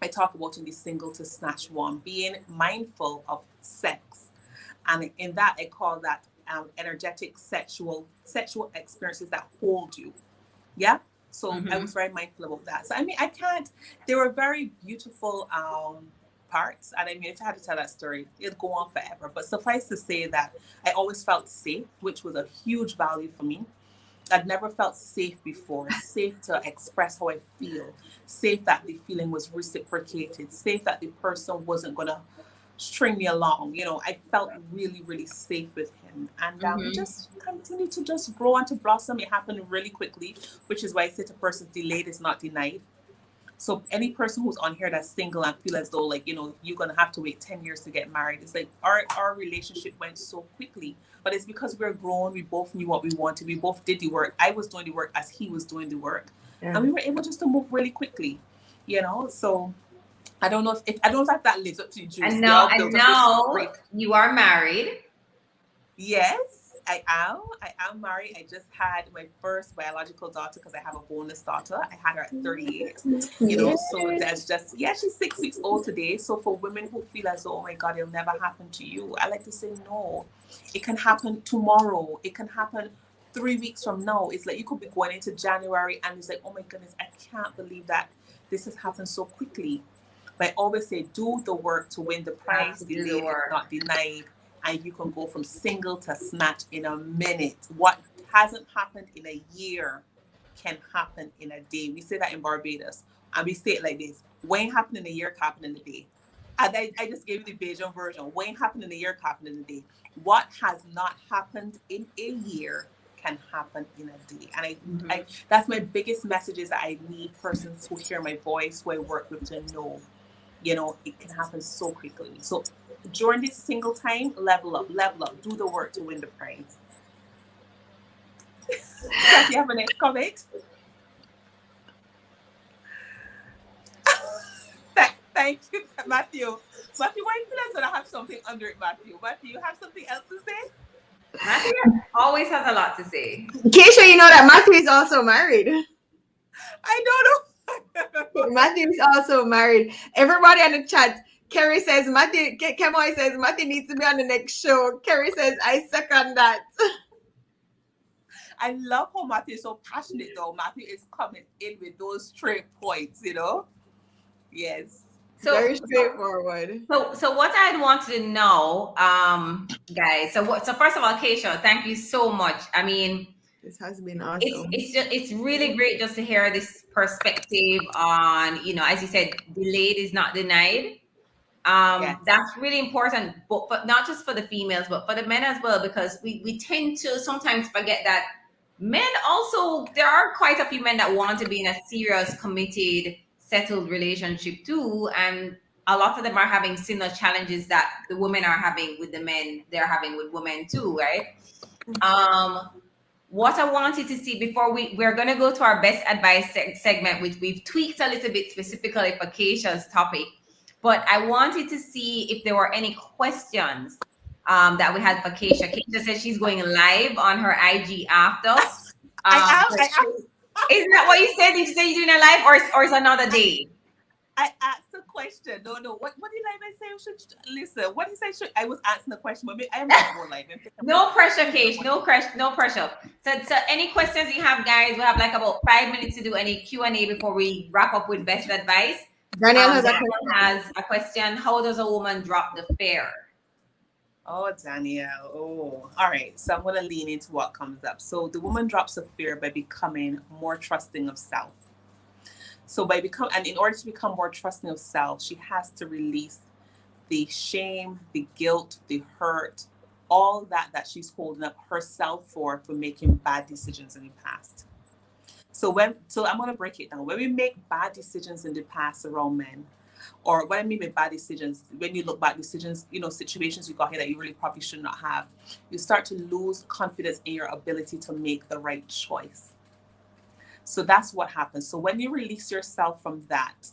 I talk about in the Single to Snatch one, being mindful of sex. And in that, I call that energetic sexual experiences that hold you. Yeah. So I Mm-hmm. was very mindful about that. So I mean, I can't. They were very beautiful parts, and I mean, if I had to tell that story, it'd go on forever. But suffice to say that I always felt safe, which was a huge value for me. I'd never felt safe before, safe to express how I feel, safe that the feeling was reciprocated, safe that the person wasn't going to string me along. You know, I felt really, really safe with him. And we Mm-hmm. just continued to just grow and to blossom. It happened really quickly, which is why I say to persons, delayed is not denied. So any person who's on here that's single and feel as though, like, you know, you're gonna have to wait 10 years to get married, it's like our relationship went so quickly. But it's because we're grown, we both knew what we wanted, we both did the work. I was doing the work as he was doing the work. Yeah. And we were able just to move really quickly, you know. So I don't know if I don't know if that lives up to the juice. And Y'all now, built up this and great. now you are married. Yes, I am. I am married. I just had my first biological daughter because I have a bonus daughter. I had her at 38. You know, so that's just, yeah, she's 6 weeks old today. So for women who feel as though, oh my God, it'll never happen to you, I like to say no. It can happen tomorrow. It can happen 3 weeks from now. It's like you could be going into January and it's like, oh my goodness, I can't believe that this has happened so quickly. But I always say, do the work to win the Have prize. to do the Delayed is work. not denied. And you can go from single to snatch in a minute. What hasn't happened in a year can happen in a day. We say that in Barbados. And we say it like this: what ain't happened in a year, can happen in a day. And I just gave you the Bajan version. What ain't happened in a year, can happen in a day. What has not happened in a year can happen in a day. And Mm-hmm. I that's my biggest message, is that I need persons who hear my voice, who I work with, to know, you know, it can happen so quickly. So during this single time, level up, do the work to win the prize. Does you have a next comment? Thank you, Matthew. Matthew, why do you feel as though I have something under it, Matthew? Matthew, you have something else to say? Matthew always has a lot to say. Keisha, you know that Matthew is also married. I don't know. Matthew is also married. Everybody on the chat, Kerry says Matthew. Kemoy says Matthew needs to be on the next show. Kerry says I second that. I love how Matthew is so passionate, though. Matthew is coming in with those straight points, you know? Yes. Very straightforward. So what I'd want to know, guys. So first of all, Kaysha, thank you so much. I mean, This has been awesome. it's really great just to hear this perspective on, you know, as you said, delayed is not denied. Yes. That's really important, but not just for the females, but for the men as well, because we tend to sometimes forget that men also, there are quite a few men that want to be in a serious, committed, settled relationship too, and a lot of them are having similar challenges that the women are having with the men they're having with women too, right? What I wanted to see before we're going to go to our best advice segment, which we've tweaked a little bit specifically for Kaysha's topic, but I wanted to see if there were any questions that we had for Kaysha. Kaysha says she's going live on her IG after. I am. Isn't that what you said? Did you say you're doing a live, or is another day? I asked a question. No. What did I say? Should listen. What did I say? I was asking the question, but I am not going live. No pressure, Keish. No pressure. So any questions you have, guys? We have like about 5 minutes to do any Q&A before we wrap up with best advice. Danielle has a question. How does a woman drop the fear? Oh, Danielle. Oh, all right. So I'm going to lean into what comes up. So the woman drops the fear by becoming more trusting of self. So and in order to become more trusting of self, she has to release the shame, the guilt, the hurt, all that she's holding up herself for making bad decisions in the past. So I'm going to break it down. When we make bad decisions in the past around men, Or what I mean by bad decisions, when you look back, decisions, situations you got here that you really probably should not have, you start to lose confidence in your ability to make the right choice. So that's what happens. So when you release yourself from that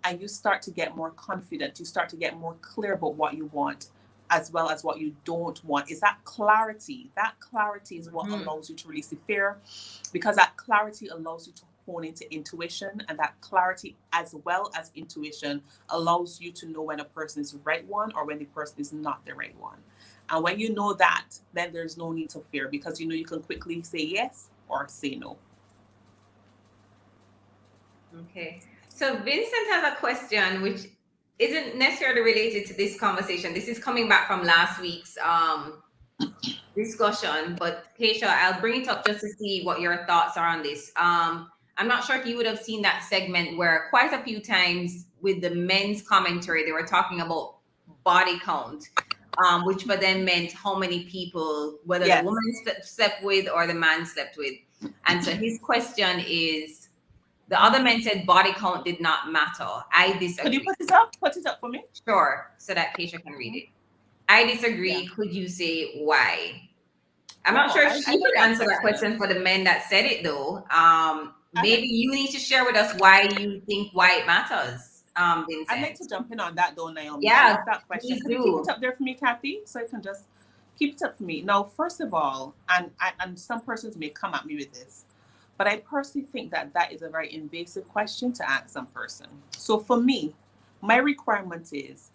and you start to get more confident, you start to get more clear about what you want as well as what you don't want, is that clarity. That clarity is what allows you to release the fear, because that clarity allows you to hone into intuition, and that clarity as well as intuition allows you to know when a person is the right one or when the person is not the right one. And when you know that, then there's no need to fear, because you can quickly say yes or say no. Okay. So Vincent has a question which isn't necessarily related to this conversation. This is coming back from last week's discussion, but Kaysha, I'll bring it up just to see what your thoughts are on this. I'm not sure if you would have seen that segment where quite a few times with the men's commentary, they were talking about body count, which for them meant how many people, whether the woman slept with or the man slept with. And so his question is, the other men said body count did not matter. I disagree. Could you put it up? Put it up for me. Sure, so that Kaysha can read it. I disagree. Yeah. Could you say why? I'm not sure if she would answer that question for the men that said it, though. Maybe you need to share with us why you think why it matters. Vincent. I'd like to jump in on that, though, Naomi. Yeah, I love that question. Could you keep it up there for me, Kathy, so I can just keep it up for me? Now, first of all, and some persons may come at me with this, but I personally think that is a very invasive question to ask some person. So for me, my requirement is,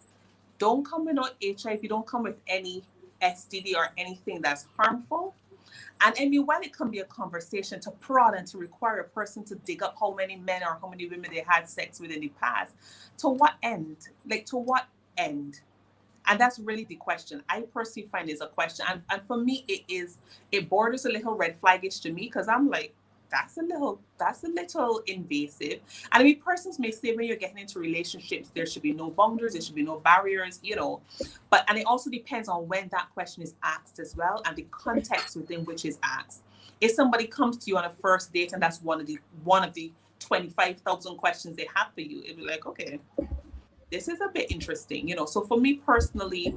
don't come with no HIV, don't come with any STD or anything that's harmful. And I mean, when it can be a conversation to prod and to require a person to dig up how many men or how many women they had sex with in the past, to what end? Like, to what end? And that's really the question. I personally find it's a question. And for me, it borders a little red flaggish to me, because I'm like, that's a little invasive. And I mean, persons may say when you're getting into relationships, there should be no boundaries, there should be no barriers, and it also depends on when that question is asked as well, and the context within which is asked. If somebody comes to you on a first date and that's one of the 25,000 questions they have for you, it'd be like, okay, this is a bit interesting, So for me personally,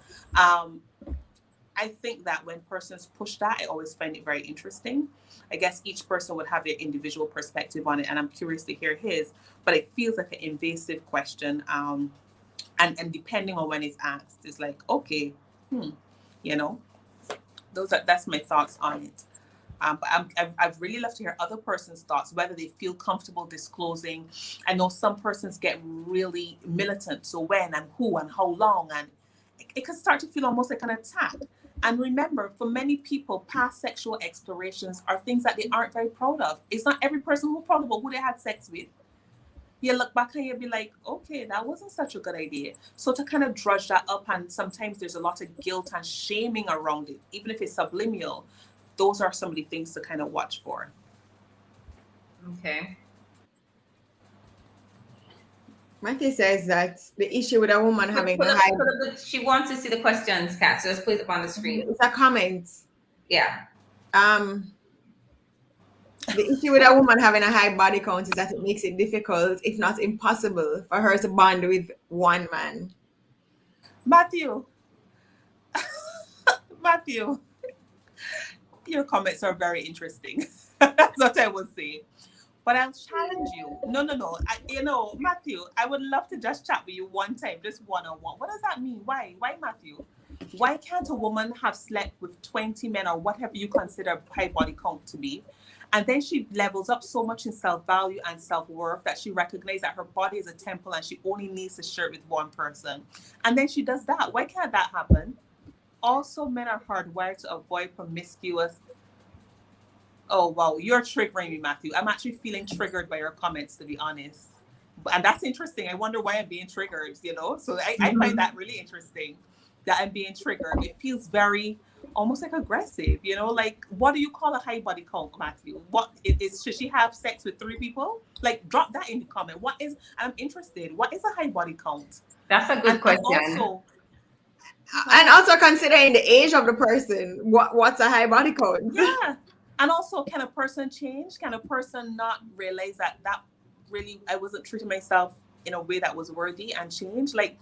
I think that when persons push that, I always find it very interesting. I guess each person would have their individual perspective on it, and I'm curious to hear his, but it feels like an invasive question. And depending on when it's asked, it's like, okay, that's my thoughts on it. But I'd really love to hear other persons' thoughts, whether they feel comfortable disclosing. I know some persons get really militant, so when and who and how long, and it can start to feel almost like an attack. And remember, for many people, past sexual explorations are things that they aren't very proud of. It's not every person who's proud about who they had sex with. You look back and you'll be like, okay, that wasn't such a good idea. So to kind of drudge that up, and sometimes there's a lot of guilt and shaming around it, even if it's subliminal, those are some of the things to kind of watch for. Okay. Matthew says that the issue with a woman having a high... She wants to see the questions, Kat, so let's put it up on the screen. It's a comment. Yeah. The issue with a woman having a high body count is that it makes it difficult, if not impossible, for her to bond with one man. Matthew, your comments are very interesting. That's what I would say. But I'll challenge you. No. Matthew, I would love to just chat with you one time, just one-on-one. What does that mean? Why, Matthew? Why can't a woman have slept with 20 men or whatever you consider high body count to be? And then she levels up so much in self-value and self-worth that she recognizes that her body is a temple and she only needs to share it with one person. And then she does that. Why can't that happen? Also, men are hardwired to avoid promiscuous... Oh, wow. You're triggering me, Matthew. I'm actually feeling triggered by your comments, to be honest. And that's interesting. I wonder why I'm being triggered, So I find that really interesting, that I'm being triggered. It feels very, almost like aggressive, Like, what do you call a high body count, Matthew? Should she have sex with 3 people? Like, drop that in the comment. I'm interested. What is a high body count? That's a good question. And also considering the age of the person, what's a high body count? Yeah. And also, can a person change? Can a person not realize that really, I wasn't treating myself in a way that was worthy and change? Like,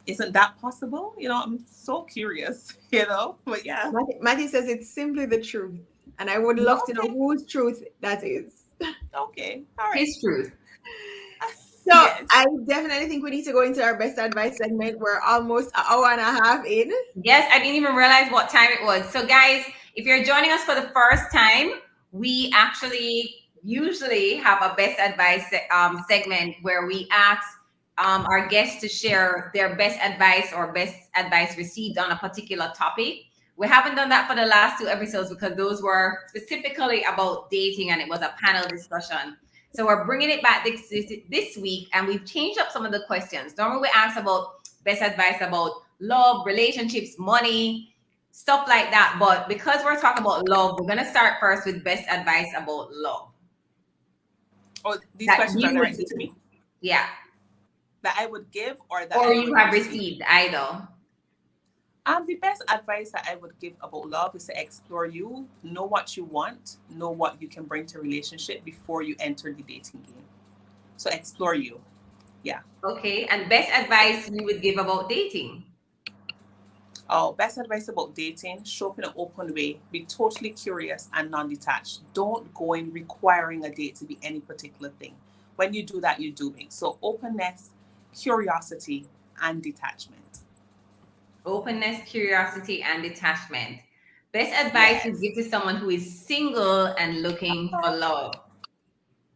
isn't that possible? I'm so curious, but yeah. Matthew says it's simply the truth. And I would love to know Okay. whose truth that is. Okay. All right. His truth. So Yes. I definitely think we need to go into our best advice segment. We're almost an hour and a half in. Yes, I didn't even realize what time it was. So, guys, if you're joining us for the first time, we actually usually have a best advice segment where we ask our guests to share their best advice or best advice received on a particular topic. We haven't done that for the last two episodes because those were specifically about dating and it was a panel discussion. So we're bringing it back this week, and we've changed up some of the questions. Normally we ask about best advice about love, relationships, money, stuff like that. But because we're talking about love, we're going to start first with best advice about love. Oh, these That questions you are would directed to give. me? Yeah. That I would give or that Or I you would have receive? received either. The best advice that I would give about love is to explore you, know what you want, know what you can bring to a relationship before you enter the dating game. So explore you. Yeah. Okay. And best advice you would give about dating. Oh, best advice about dating: show up in an open way, be totally curious and non-detached. Don't go in requiring a date to be any particular thing. When you do that, you're doing. So openness, curiosity, and detachment. Openness, curiosity, and detachment. Best advice you Yes. give to someone who is single and looking for love.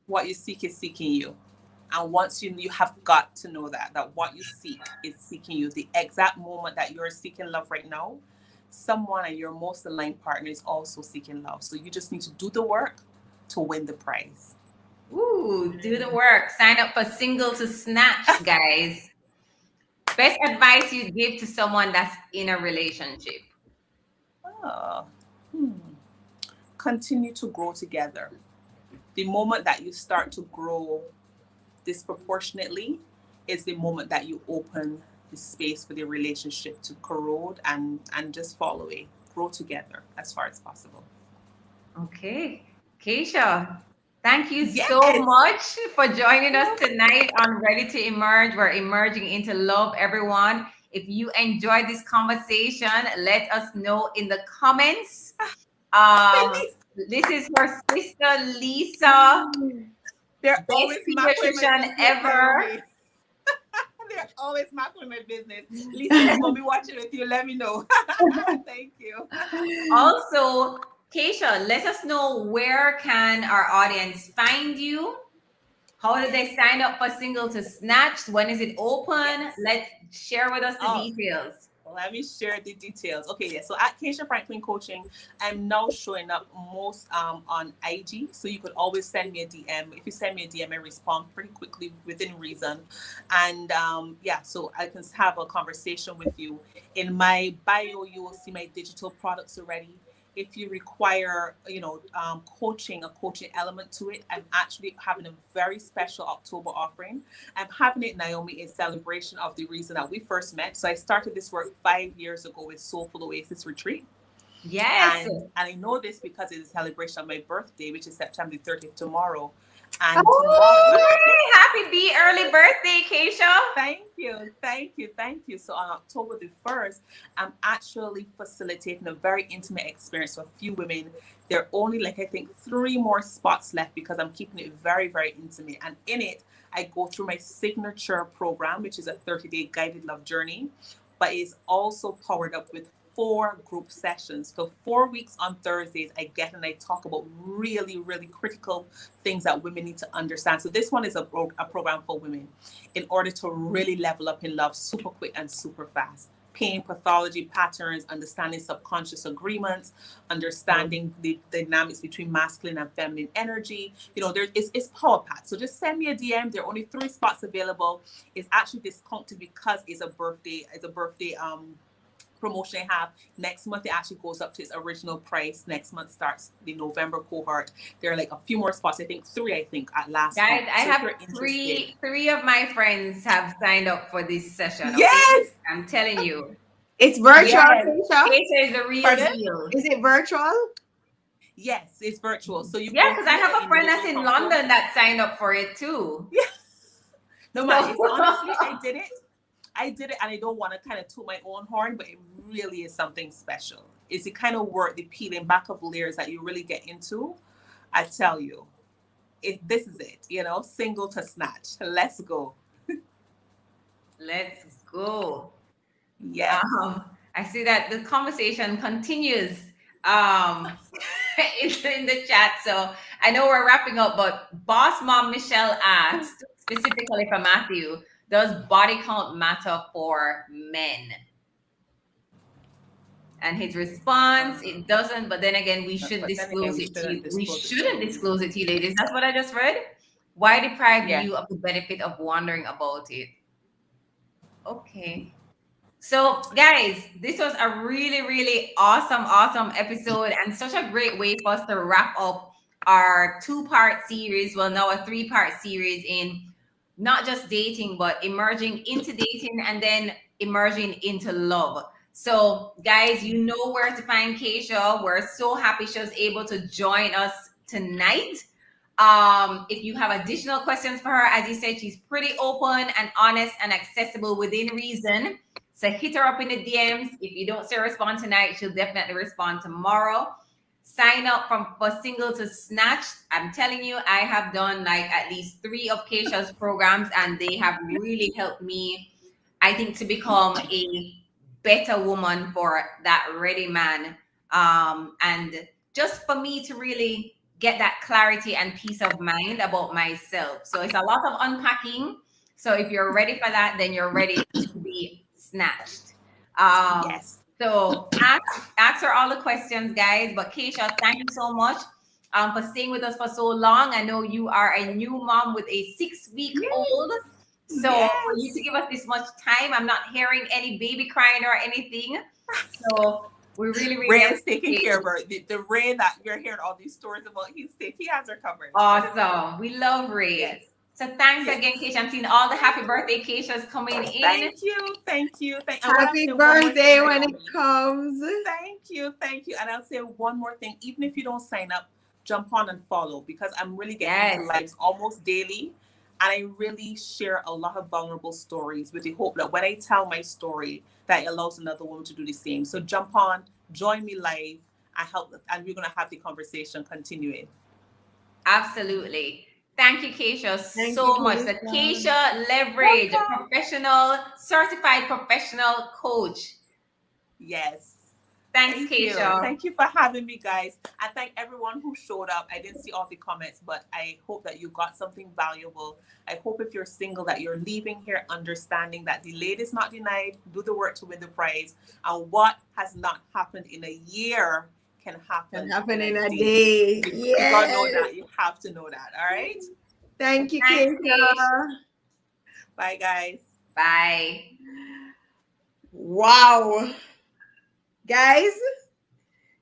What you seek is seeking you. And once you have got to know that what you seek is seeking you. The exact moment that you're seeking love right now, someone and your most aligned partner is also seeking love. So you just need to do the work to win the prize. Ooh, do the work. Sign up for Single to Snatched, guys. Best advice you give to someone that's in a relationship. Oh, hmm. Continue to grow together. The moment that you start to grow disproportionately is the moment that you open the space for the relationship to corrode and just fall away. Grow together as far as possible. Okay. Kaysha, thank you so Yes. much for joining us tonight on Ready to Emerge. We're emerging into love, everyone. If you enjoyed this conversation, let us know in the comments. This is her sister, Lisa, They're best always mackling my pediatrician business, ever. Naomi. They're always mackling my business. Lisa, who's gonna be watching with you? Let me know. Thank you. Also, Kaysha, let us know where can our audience find you. How did they sign up for Single to Snatched? When is it open? Yes. Let's share with us the Oh, details. let me share the details. Okay, yeah. So at Kaysha Franklin Coaching, I'm now showing up most on IG. So you could always send me a DM. If you send me a DM, I respond pretty quickly within reason. And yeah, so I can have a conversation with you. In my bio, you will see my digital products already. If you require, coaching, a coaching element to it, I'm actually having a very special October offering. I'm having it, Naomi, in celebration of the reason that we first met. So I started this work 5 years ago with Soulful Oasis Retreat. Yes. And I know this because it's a celebration of my birthday, which is September 30th tomorrow. And tomorrow, Yay! Happy early birthday, Kaysha. thank you, thank you, thank you. So on October the 1st, I'm actually facilitating a very intimate experience for a few women. There are only, like, I think 3 more spots left because I'm keeping it very, very intimate. And in it, I go through my signature program, which is a 30-day guided love journey, but it's also powered up with 4 group sessions. So 4 weeks on Thursdays, I get and I talk about really, really critical things that women need to understand. So this one is a program for women in order to really level up in love super quick and super fast. Pain pathology patterns, understanding subconscious agreements, understanding the dynamics between masculine and feminine energy. It's power packed. So just send me a DM. There are only 3 spots available. It's actually discounted because it's a birthday promotion I have. Next month it actually goes up to its original price. Next month starts the November cohort. There are like a few more spots. I think 3. I think at last. Guys, I So have three of my friends have signed up for this session. Okay? Yes. I'm telling you. It's virtual, Yes. Kaysha? Kaysha is the real Pardon? deal. Is it virtual? Yes, it's virtual. So you Yeah, go because through I have the a friend that's individual in component. London that signed up for it too. Yeah. No, man, it's honestly, I did it, and I don't want to kind of toot my own horn, but it really is something special. It's the kind of work, the peeling back of layers that you really get into. I tell you, this is it, single to snatch. Let's go. Let's go. Yes. I see that the conversation continues in the chat. So I know we're wrapping up, but Boss Mom Michelle asked specifically for Matthew, does body count matter for men? And his response, it doesn't, but then again, we should disclose it to you. We shouldn't disclose it to you, ladies. That's what I just read. Why deprive you of the benefit of wondering about it? Okay. So, guys, this was a really, really awesome episode, and such a great way for us to wrap up our 2-part series. Well, now a 3-part series in not just dating, but emerging into dating and then emerging into love. So, guys, you know where to find Kaysha. We're so happy she was able to join us tonight. If you have additional questions for her, as you said, she's pretty open and honest and accessible within reason. So hit her up in the DMs. If you don't see her respond tonight, she'll definitely respond tomorrow. Sign up for Single to Snatched. I'm telling you, I have done like at least 3 of Kaysha's programs, and they have really helped me, I think, to become a better woman for that ready man. And just for me to really get that clarity and peace of mind about myself. So it's a lot of unpacking. So if you're ready for that, then you're ready to be snatched. Yes. So ask her all the questions, guys. But Kaysha, thank you so much for staying with us for so long. I know you are a new mom with a 6-week-old. So for you to give us this much time, I'm not hearing any baby crying or anything. So we really Ray is taking care of her. The Ray that you're hearing all these stories about, he has her covered. Awesome. We love Ray. Yes. So thanks again, Kaysha. I'm seeing all the happy birthday Kayshas coming in. Thank you. Happy birthday when it comes. Thank you. And I'll say one more thing. Even if you don't sign up, jump on and follow, because I'm really getting into lives almost daily. And I really share a lot of vulnerable stories with the hope that when I tell my story, that it allows another woman to do the same. So jump on, join me live, and we're going to have the conversation continuing. Absolutely. Thank you, Kaysha, so much. The Kaysha Leverage, certified professional coach. Yes. Thanks, Kaysha. Thank you for having me, guys. And thank everyone who showed up. I didn't see all the comments, but I hope that you got something valuable. I hope if you're single that you're leaving here understanding that delayed is not denied. Do the work to win the prize. And what has not happened in a year can happen in a day. You gotta know that. You have to know that. All right. Thank you, Kaysha. Bye, guys. Bye. Wow. Guys,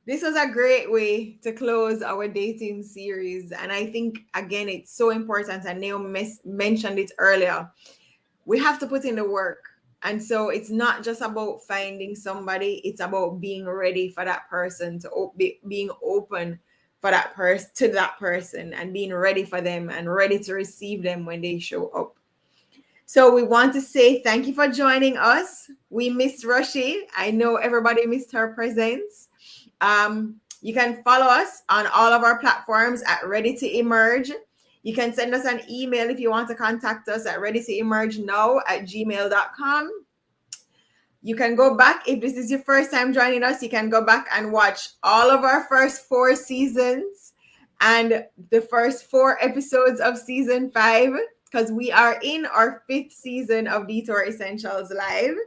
this was a great way to close our dating series. And I think, again, it's so important. And Neil mentioned it earlier. We have to put in the work. And so it's not just about finding somebody. It's about being ready for that person, being open for that to that person, and being ready for them and ready to receive them when they show up. So we want to say thank you for joining us. We missed Rushy. I know everybody missed her presence. You can follow us on all of our platforms at Ready to Emerge. You can send us an email if you want to contact us at readytoemergenow@gmail.com. You can go back. If this is your first time joining us, you can go back and watch all of our first 4 seasons and the first 4 episodes of season 5, because we are in our 5th season of Detour Essentials Live.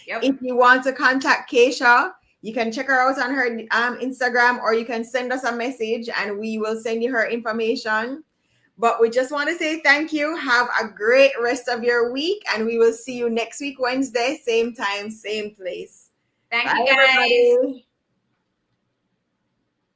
Yep. If you want to contact Kaysha, you can check her out on her Instagram, or you can send us a message and we will send you her information. But we just want to say thank you. Have a great rest of your week, and we will see you next week, Wednesday, same time, same place. Thank you, guys. Everybody.